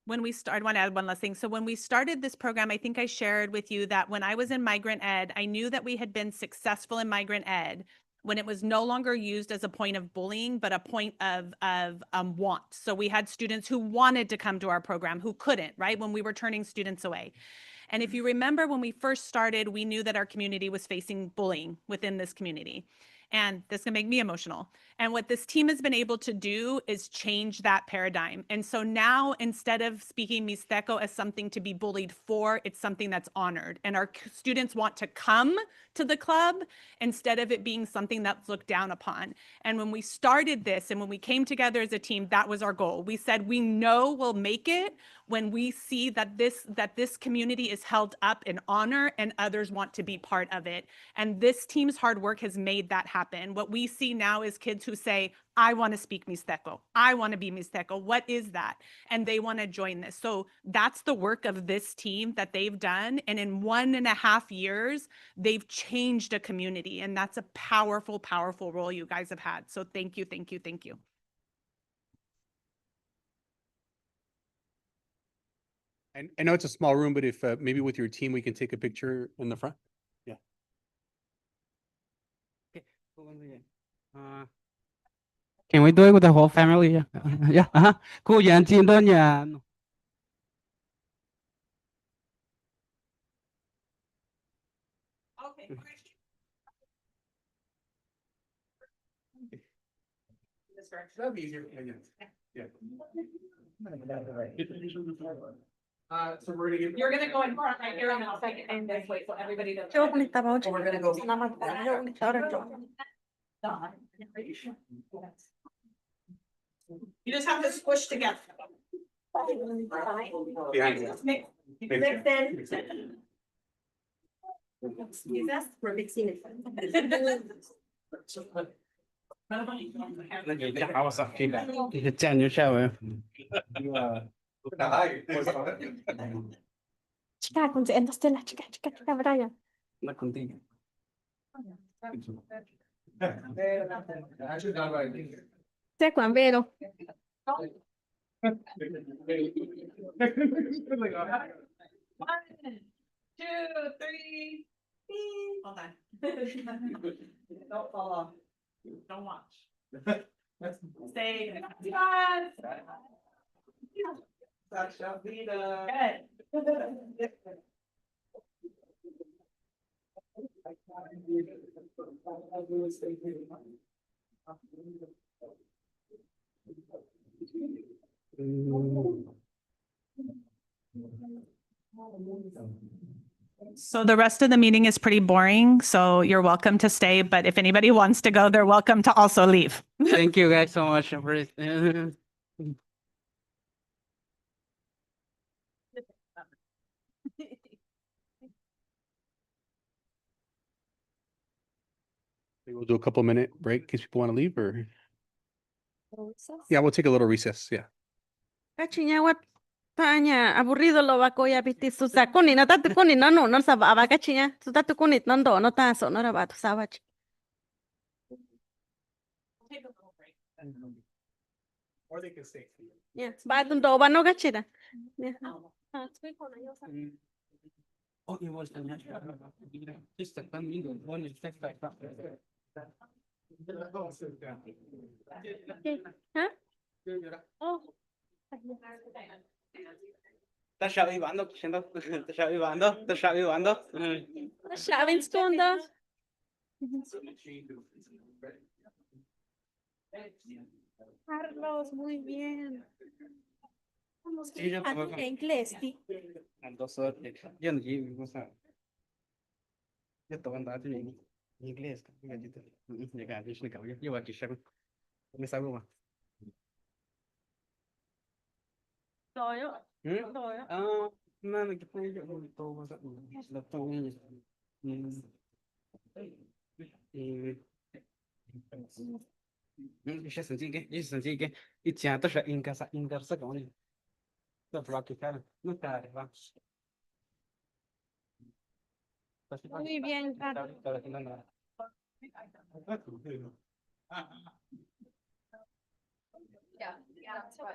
I want to add one last thing. So when we started this program, I think I shared with you that when I was in migrant ed, I knew that we had been successful in migrant ed when it was no longer used as a point of bullying, but a point of want. So we had students who wanted to come to our program who couldn't, right? When we were turning students away. And if you remember, when we first started, we knew that our community was facing bullying within this community. And this can make me emotional. And what this team has been able to do is change that paradigm. And so now, instead of speaking Mixteco as something to be bullied for, it's something that's honored. And our students want to come to the club instead of it being something that's looked down upon. And when we started this and when we came together as a team, that was our goal. We said, we know we'll make it when we see that this community is held up in honor and others want to be part of it. And this team's hard work has made that happen. What we see now is kids who say, I want to speak Mixteco. I want to be Mixteco. What is that? And they want to join this. So that's the work of this team that they've done. And in 1.5 years, they've changed a community. And that's a powerful, powerful role you guys have had. So thank you, thank you, thank you. And I know it's a small room, but if maybe with your team, we can take a picture in the front. Yeah. Okay. Can we do it with the whole family? Yeah. Yeah. Cool. Yeah. Entiendo. Yeah. Okay. That'd be easier. Yeah. So we're gonna give. You're gonna go in front right here and I'll take it in this way so everybody does. We're gonna go. You just have to squish together. Behind you. Mix in. We're mixing it. Chica, entonces la chica, Brian. Sé cuán vero. One, 2, 3. Hold on. Don't fall off. Don't watch. Say gracias. Good. So the rest of the meeting is pretty boring, so you're welcome to stay, but if anybody wants to go, they're welcome to also leave. Thank you guys so much for it. We'll do a couple minute break in case people want to leave or. Yeah, we'll take a little recess. Yeah. Kachinya tanya aburrido lo va koya biti susa kuni na tatu kuni no no no saba aba kachinya su tatu kuni no do no ta so no ra ba tu sabach. Or they can stay. Yeah, ba tu do ba no kachira. Yeah. Oh, it was the natural. Just a flamingo, one is back. Huh? Oh. Está chavivando, está chavivando, está chavivando. Shaving skonda. Carlos, muy bien. Sí, yo también. Inglés, sí. Dos horas. Yo no llevo, yo te voy a andar en inglés. Llegar, yo aquí, me salgo más. Toyo. Toyo. Ah, no, me quedo yo todo la todo. Ya sentí que y ya todo en casa con él. No te va a quitar, no te va. Muy bien, Carlos. Yeah, that's why.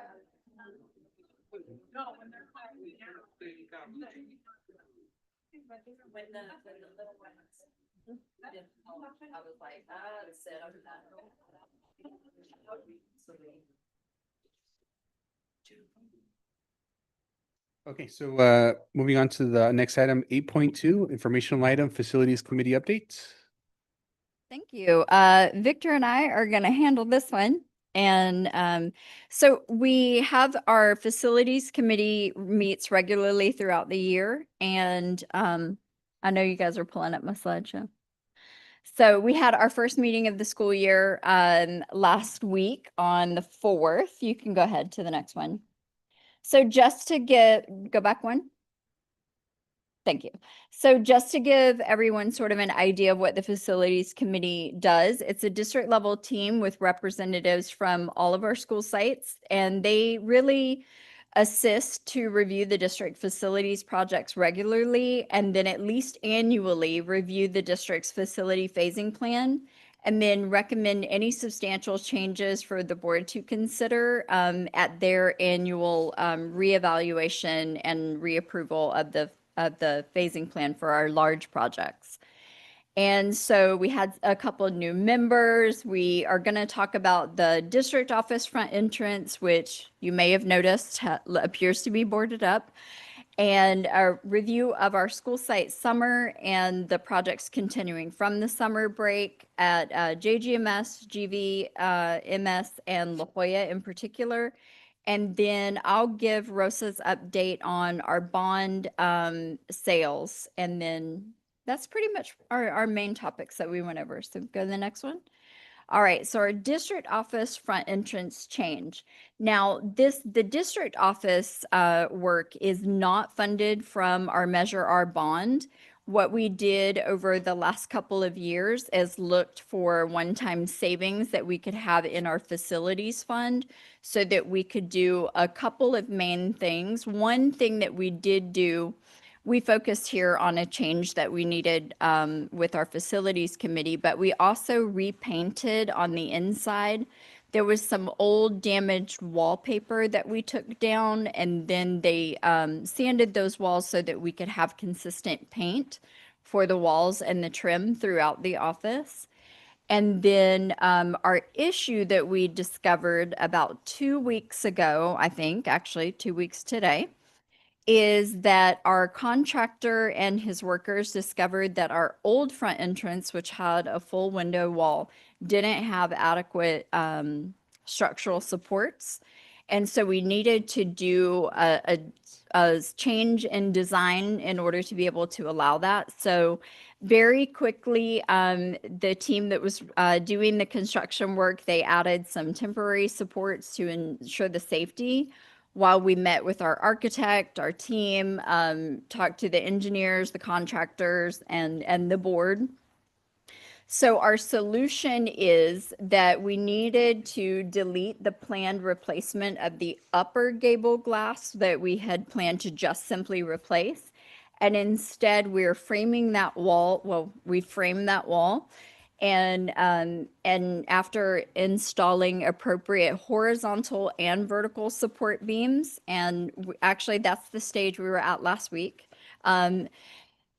No, when they're playing, we have to When the little ones, I was like, sit on that. Okay, so moving on to the next item, 8.2, informational item, facilities committee updates. Thank you. Victor and I are going to handle this one. And so we have our facilities committee meets regularly throughout the year. And I know you guys are pulling up my slideshow. So we had our first meeting of the school year last week on the 4th. You can go ahead to the next one. So just to go back one. Thank you. So just to give everyone sort of an idea of what the facilities committee does, it's a district level team with representatives from all of our school sites, and they really assist to review the district facilities projects regularly, and then at least annually review the district's facility phasing plan, and then recommend any substantial changes for the board to consider at their annual reevaluation and reapproval of the phasing plan for our large projects. And so we had a couple of new members. We are going to talk about the district office front entrance, which you may have noticed appears to be boarded up, and a review of our school site summer and the projects continuing from the summer break at JGMS, GV, MS, and La Jolla in particular. And then I'll give Rosa's update on our bond sales. And then that's pretty much our main topics that we went over. So go to the next one. All right, so our district office front entrance change. Now, the district office work is not funded from our Measure R bond. What we did over the last couple of years is looked for one-time savings that we could have in our facilities fund so that we could do a couple of main things. One thing that we did do, we focused here on a change that we needed with our facilities committee, but we also repainted on the inside there was some old damaged wallpaper that we took down, and then they sanded those walls so that we could have consistent paint for the walls and the trim throughout the office. And then our issue that we discovered about 2 weeks ago, I think, actually 2 weeks today, is that our contractor and his workers discovered that our old front entrance, which had a full window wall, didn't have adequate structural supports. And so we needed to do a change in design in order to be able to allow that. So very quickly, the team that was doing the construction work, they added some temporary supports to ensure the safety while we met with our architect, our team, talked to the engineers, the contractors, and the board. So our solution is that we needed to delete the planned replacement of the upper gable glass that we had planned to just simply replace. And instead, we're framing that wall. Well, we framed that wall. And after installing appropriate horizontal and vertical support beams, and actually that's the stage we were at last week.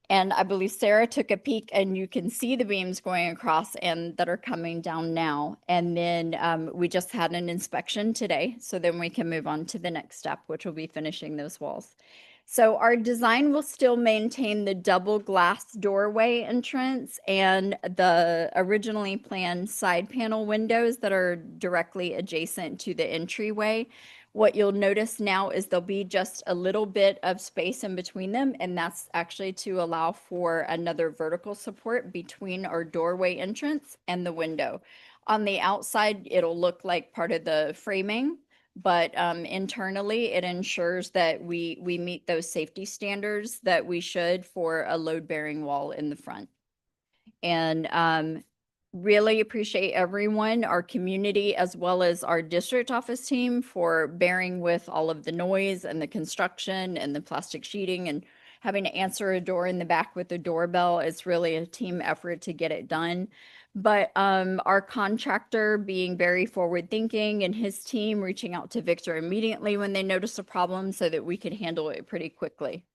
And I believe Sarah took a peek, and you can see the beams going across and that are coming down now. And then we just had an inspection today, so then we can move on to the next step, which will be finishing those walls. So our design will still maintain the double glass doorway entrance and the originally planned side panel windows that are directly adjacent to the entryway. What you'll notice now is there'll be just a little bit of space in between them, and that's actually to allow for another vertical support between our doorway entrance and the window. On the outside, it'll look like part of the framing, but internally, it ensures that we meet those safety standards that we should for a load-bearing wall in the front. And really appreciate everyone, our community, as well as our district office team for bearing with all of the noise and the construction and the plastic sheeting and having to answer a door in the back with a doorbell. It's really a team effort to get it done. But our contractor being very forward thinking and his team reaching out to Victor immediately when they noticed a problem so that we could handle it pretty quickly.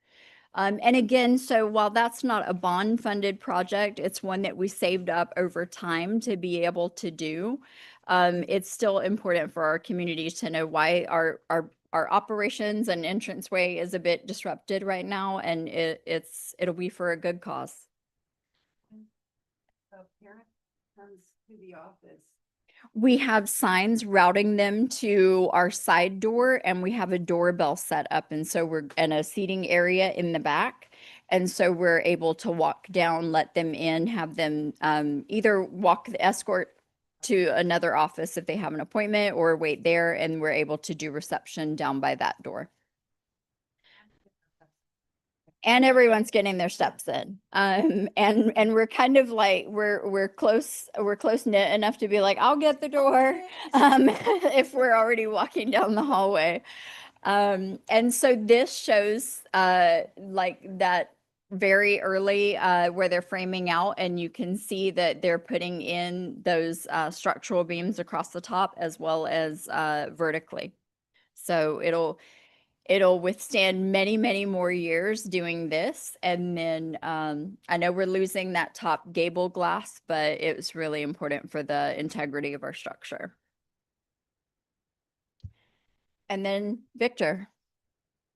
And again, so while that's not a bond funded project, it's one that we saved up over time to be able to do. It's still important for our communities to know why our operations and entranceway is a bit disrupted right now, and it'll be for a good cause. A parent comes to the office. We have signs routing them to our side door, and we have a doorbell set up. And so we're in a seating area in the back. And so we're able to walk down, let them in, have them either walk the escort to another office if they have an appointment or wait there. And we're able to do reception down by that door. And everyone's getting their steps in. And we're kind of like, we're close knit enough to be like, I'll get the door, if we're already walking down the hallway. And so this shows, like that very early, where they're framing out, and you can see that they're putting in those, structural beams across the top as well as, vertically. So it'll withstand many, many more years doing this. And then I know we're losing that top gable glass, but it was really important for the integrity of our structure. And then Victor.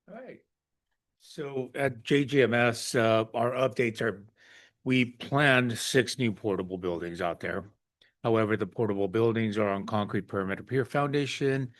All right. So at JGMS, our updates are, we planned 6 new portable buildings out there. However, the portable buildings are on concrete perimeter pier foundation,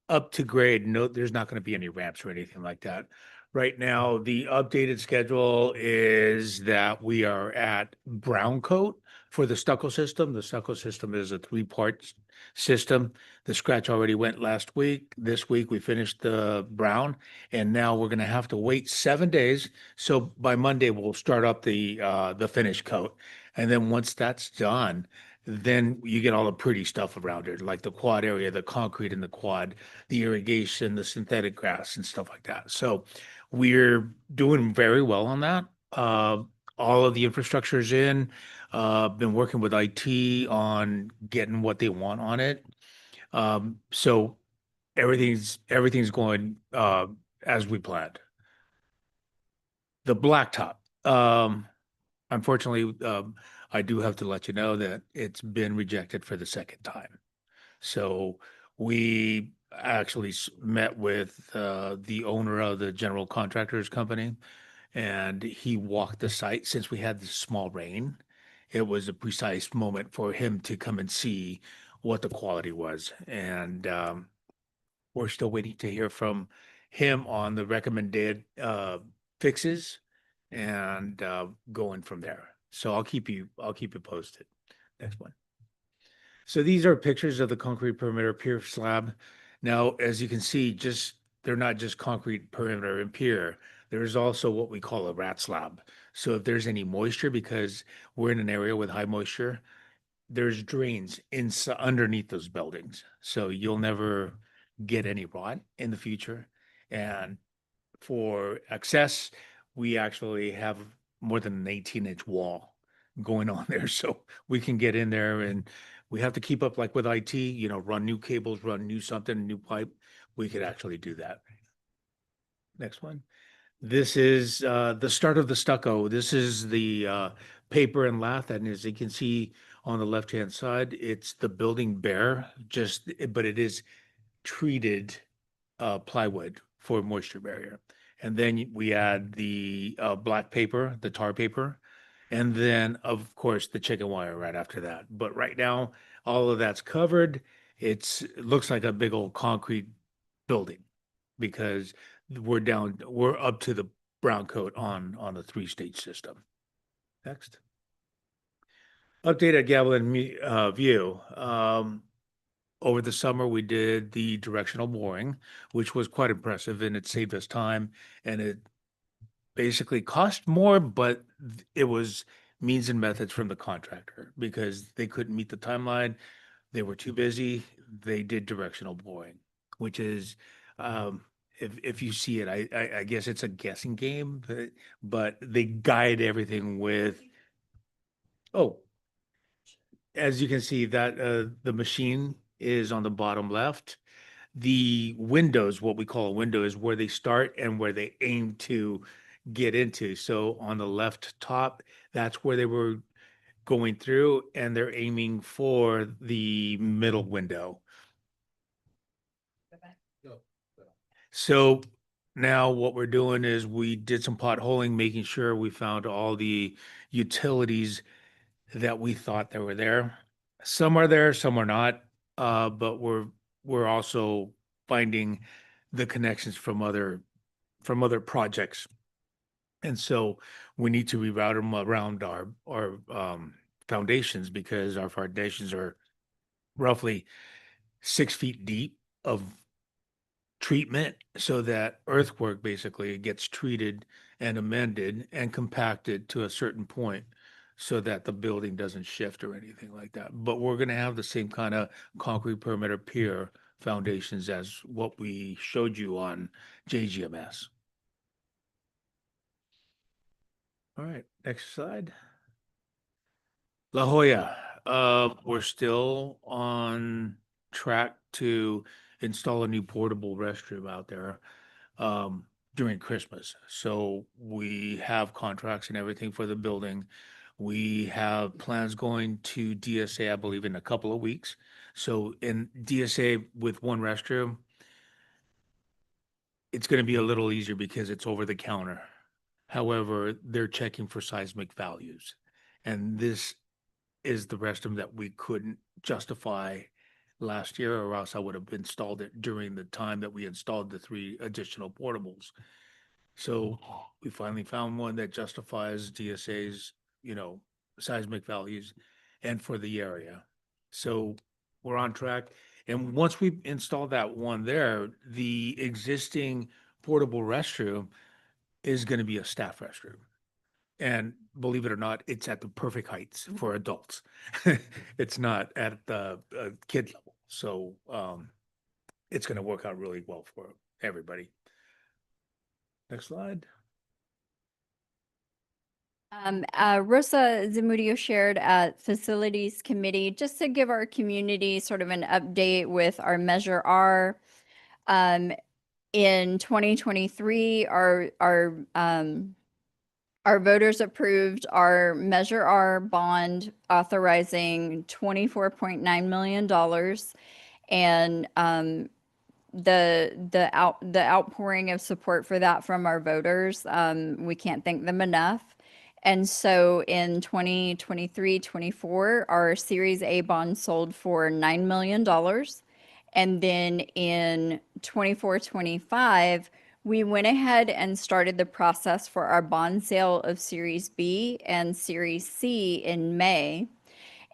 up to grade. No, there's not going to be any ramps or anything like that. Right now, the updated schedule is that we are at brown coat for the stucco system. The stucco system is a 3-part system. The scratch already went last week. This week we finished the brown, and now we're going to have to wait 7 days. So by Monday we'll start up the finish coat, and then once that's done, then you get all the pretty stuff around it, like the quad area, the concrete in the quad, the irrigation, the synthetic grass and stuff like that. So we're doing very well on that. all of the infrastructure is in. Been working with IT on getting what they want on it. So everything's going as we planned. The blacktop. Unfortunately, I do have to let you know that it's been rejected for the second time. So we actually met with the owner of the general contractors company, and he walked the site since we had this small rain. It was a precise moment for him to come and see what the quality was. And we're still waiting to hear from him on the recommended fixes and going from there. So I'll keep you posted. Next one. So these are pictures of the concrete perimeter pier slab. Now, as you can see, they're not just concrete perimeter and pier. There's also what we call a rat slab. So if there's any moisture, because we're in an area with high moisture, there's drains underneath those buildings. So you'll never get any rot in the future. And for access, we actually have more than an 18-inch wall going on there. So we can get in there, and we have to keep up like with IT, run new cables, run new something, new pipe. We could actually do that. Next one. This is the start of the stucco. This is the paper and lath, and as you can see on the left-hand side, it's the building bare, but it is treated plywood for moisture barrier. And then we add the black paper, the tar paper, and then of course the chicken wire right after that. But right now, all of that's covered. It looks like a big old concrete building because we're up to the brown coat on the 3-stage system. Next. Updated Gavilan view. Over the summer, we did the directional boring, which was quite impressive, and it saved us time, and it basically cost more, but it was means and methods from the contractor because they couldn't meet the timeline. They were too busy. They did directional boring, which is, if you see it, I guess it's a guessing game, but they guide everything with, oh, as you can see that the machine is on the bottom left. The windows, what we call a window, is where they start and where they aim to get into. So on the left top, that's where they were going through, and they're aiming for the middle window. So now what we're doing is we did some potholing, making sure we found all the utilities that we thought they were there. Some are there, some are not. But we're also finding the connections from other projects. And so we need to reroute them around our foundations because our foundations are roughly 6 feet deep of treatment so that earthwork basically gets treated and amended and compacted to a certain point so that the building doesn't shift or anything like that. But we're going to have the same kind of concrete perimeter pier foundations as what we showed you on JGMS. All right, next slide. La Jolla, we're still on track to install a new portable restroom out there during Christmas. So we have contracts and everything for the building. We have plans going to DSA, I believe, in a couple of weeks. So in DSA with one restroom, it's going to be a little easier because it's over the counter. However, they're checking for seismic values. And this is the restroom that we couldn't justify last year, or else I would have installed it during the time that we installed the 3 additional portables. So we finally found one that justifies DSA's, seismic values and for the area. So we're on track. And once we install that one there, the existing portable restroom is going to be a staff restroom. And believe it or not, it's at the perfect heights for adults. It's not at the kid level. So it's going to work out really well for everybody. Next slide. Rosa Zamudio shared at Facilities Committee, just to give our community sort of an update with our Measure R. In 2023, our voters approved our Measure R bond authorizing $24.9 million. And the outpouring of support for that from our voters, we can't thank them enough. And so in 2023-24, our Series A bond sold for $9 million. And then in 24-25, we went ahead and started the process for our bond sale of Series B and Series C in May.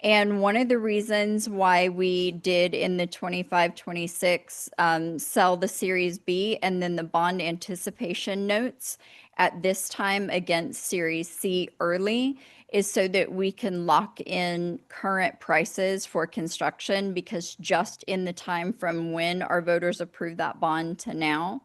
And one of the reasons why we did in the 25-26 sell the Series B and then the bond anticipation notes at this time against Series C early is so that we can lock in current prices for construction, because just in the time from when our voters approved that bond to now,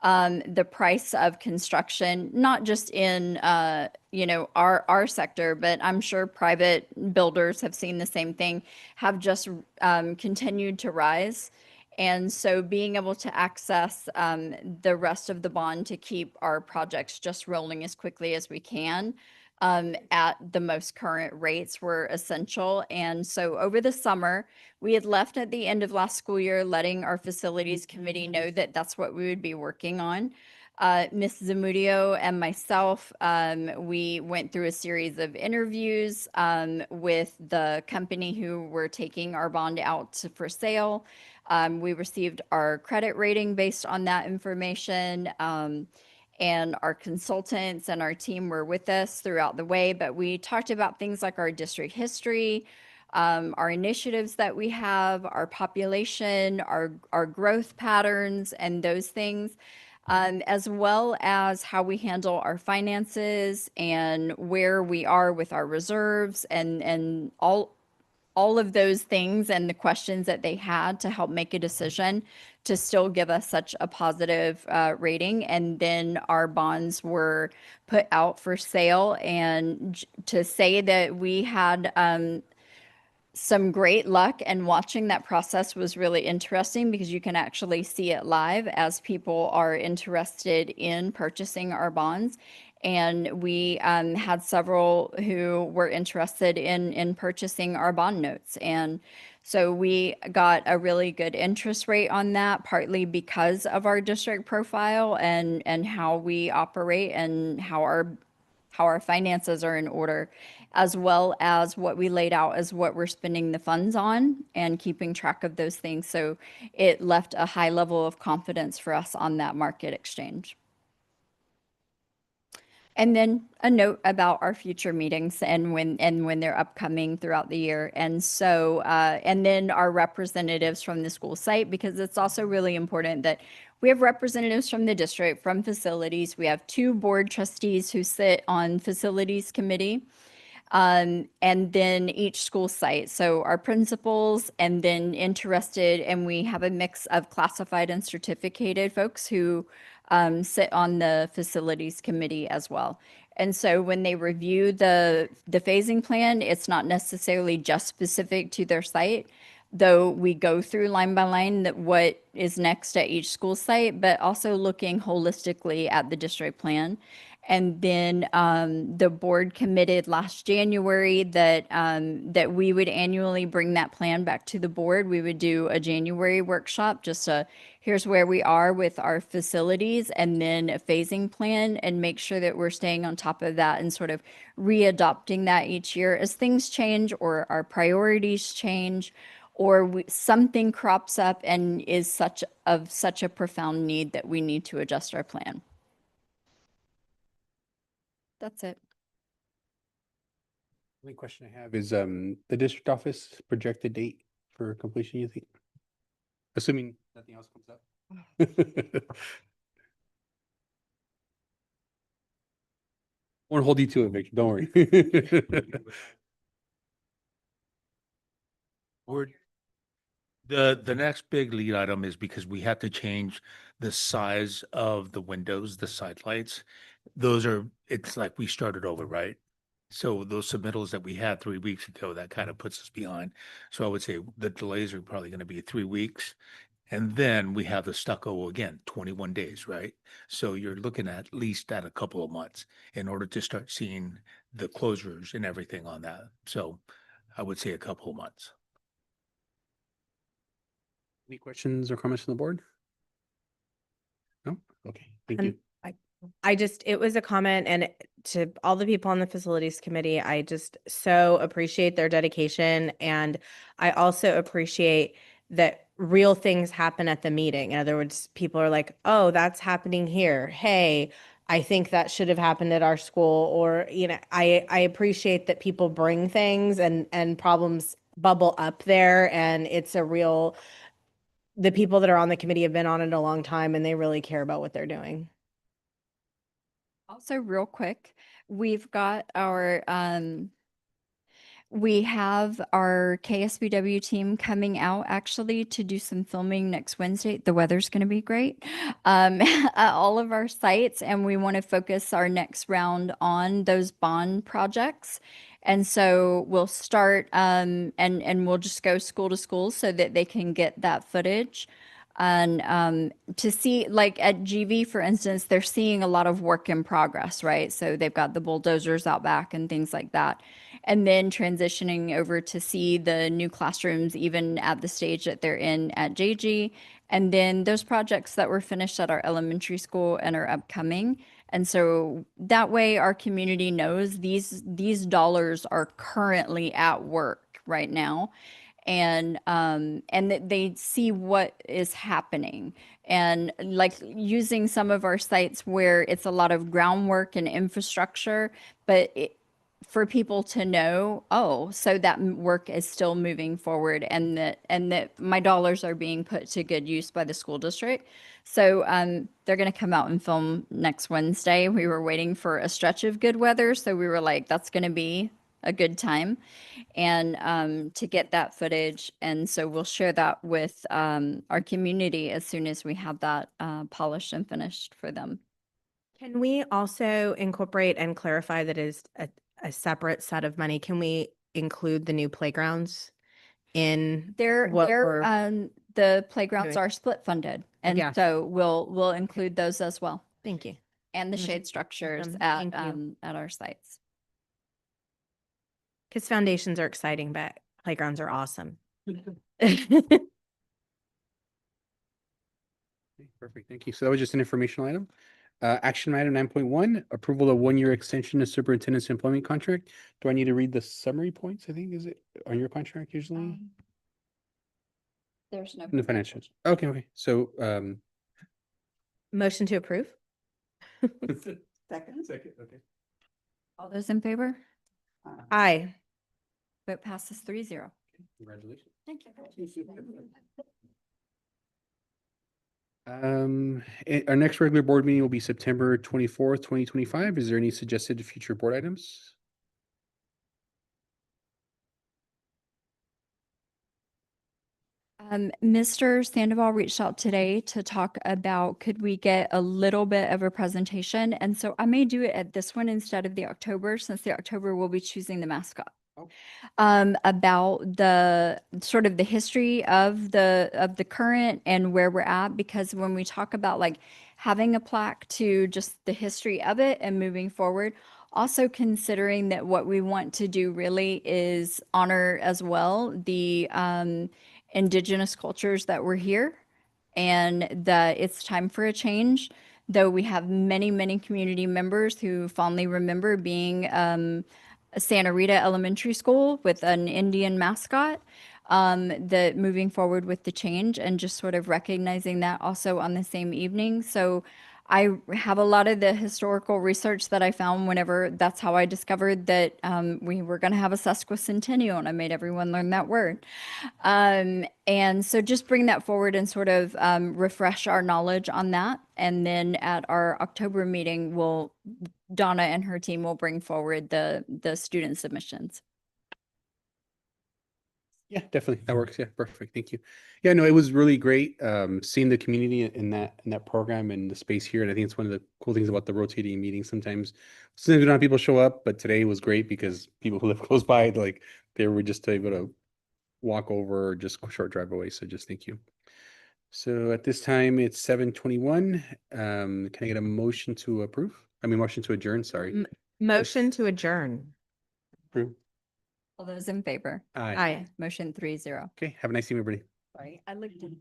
the price of construction, not just in our sector, but I'm sure private builders have seen the same thing, have just continued to rise. And so being able to access the rest of the bond to keep our projects just rolling as quickly as we can at the most current rates were essential. And so over the summer, we had left at the end of last school year, letting our facilities committee know that that's what we would be working on. Ms. Zamudio and myself, we went through a series of interviews with the company who were taking our bond out for sale. We received our credit rating based on that information. And our consultants and our team were with us throughout the way, but we talked about things like our district history, our initiatives that we have, our population, our growth patterns, and those things, as well as how we handle our finances and where we are with our reserves and all of those things, and the questions that they had to help make a decision to still give us such a positive rating. And then our bonds were put out for sale. And to say that we had some great luck, and watching that process was really interesting, because you can actually see it live as people are interested in purchasing our bonds. And we had several who were interested in purchasing our bond notes. And so we got a really good interest rate on that, partly because of our district profile and how we operate and how our finances are in order, as well as what we laid out as what we're spending the funds on and keeping track of those things. So it left a high level of confidence for us on that market exchange. And then a note about our future meetings and when they're upcoming throughout the year. And so, and then our representatives from the school site, because it's also really important that we have representatives from the district, from facilities. We have 2 board trustees who sit on facilities committee, and then each school site. So our principals, and then interested, and we have a mix of classified and certificated folks who sit on the facilities committee as well. And so when they review the phasing plan, it's not necessarily just specific to their site, though we go through line by line that what is next at each school site, but also looking holistically at the district plan. And then the board committed last January that that we would annually bring that plan back to the board. We would do a January workshop, just here's where we are with our facilities, and then a phasing plan, and make sure that we're staying on top of that and sort of readopting that each year as things change or our priorities change, or something crops up and is such a profound need that we need to adjust our plan. That's it. The only question I have is the district office projected date for completion, you think? Assuming nothing else comes up. Won't hold you to it, Victor. Don't worry. The next big lead item is because we have to change the size of the windows, the side lights. It's like we started over, right? So those submittals that we had 3 weeks ago, that kind of puts us behind. So I would say the delays are probably going to be 3 weeks. And then we have the stucco again, 21 days, right? So you're looking at least at a couple of months in order to start seeing the closures and everything on that. So I would say a couple of months. Any questions or comments from the board? No? Okay, thank you. I just, it was a comment, and to all the people on the facilities committee, I just so appreciate their dedication. And I also appreciate that real things happen at the meeting. In other words, people are like, oh, that's happening here. Hey, I think that should have happened at our school. Or, I appreciate that people bring things and problems bubble up there, and it's a real, the people that are on the committee have been on it a long time, and they really care about what they're doing. Also, real quick, we've got our we have our KSBW team coming out actually to do some filming next Wednesday. The weather's going to be great at all of our sites, and we want to focus our next round on those bond projects. And so we'll start and we'll just go school to school so that they can get that footage. And to see, like at GV, for instance, they're seeing a lot of work in progress, right? So they've got the bulldozers out back and things like that. And then transitioning over to see the new classrooms, even at the stage that they're in at JG. And then those projects that were finished at our elementary school and are upcoming. And so that way our community knows these dollars are currently at work right now. And that they see what is happening, and like using some of our sites where it's a lot of groundwork and infrastructure, but for people to know, oh, so that work is still moving forward, and that my dollars are being put to good use by the school district. So they're going to come out and film next Wednesday. We were waiting for a stretch of good weather, so we were like, that's going to be a good time, and to get that footage. And so we'll share that with our community as soon as we have that polished and finished for them. Can we also incorporate and clarify that is a separate set of money? Can we include the new playgrounds in the playgrounds are split funded, and Yeah. so we'll include those as well. Thank you. And the Mhm. shade structures Thank you. at our sites. Because foundations are exciting, but playgrounds are awesome. Perfect, thank you. So that was just an informational item. Action item 9.1, approval of 1-year extension of superintendent's employment contract. Do I need to read the summary points? I think, is it on your contract usually? There's no. In the financials. Okay. So, Motion to approve? Second. okay. All those in favor? Aye. Vote passes 3-0. Congratulations. Thank you. Our next regular board meeting will be September 24th, 2025. Is there any suggested future board items? Mr. Sandoval reached out today to talk about, could we get a little bit of a presentation? And so I may do it at this one instead of the October, since the October will be choosing the mascot. About the sort of the history of the current and where we're at, because when we talk about like having a plaque to just the history of it and moving forward, also considering that what we want to do really is honor as well the indigenous cultures that were here, and that it's time for a change. Though we have many community members who fondly remember being Santa Rita Elementary School with an Indian mascot, that moving forward with the change and just sort of recognizing that also on the same evening. So I have a lot of the historical research that I found whenever, that's how I discovered that we were going to have a sesquicentennial, and I made everyone learn that word. And so just bring that forward and sort of refresh our knowledge on that. And then at our October meeting, Donna and her team will bring forward the student submissions. Yeah, definitely. That works. Yeah, perfect. Thank you. Yeah, no, it was really great seeing the community in that program and the space here. And I think it's one of the cool things about the rotating meetings. Sometimes we don't have people show up, but today was great because people who live close by, like they were just able to walk over or just a short drive away. So just thank you. So at this time, it's 7:21. Can I get a motion to approve? I mean, motion to adjourn, sorry. Motion to adjourn. Approve. All those in favor? Aye. Aye. Motion 3-0. Okay, have a nice evening, everybody. Sorry, I looked in.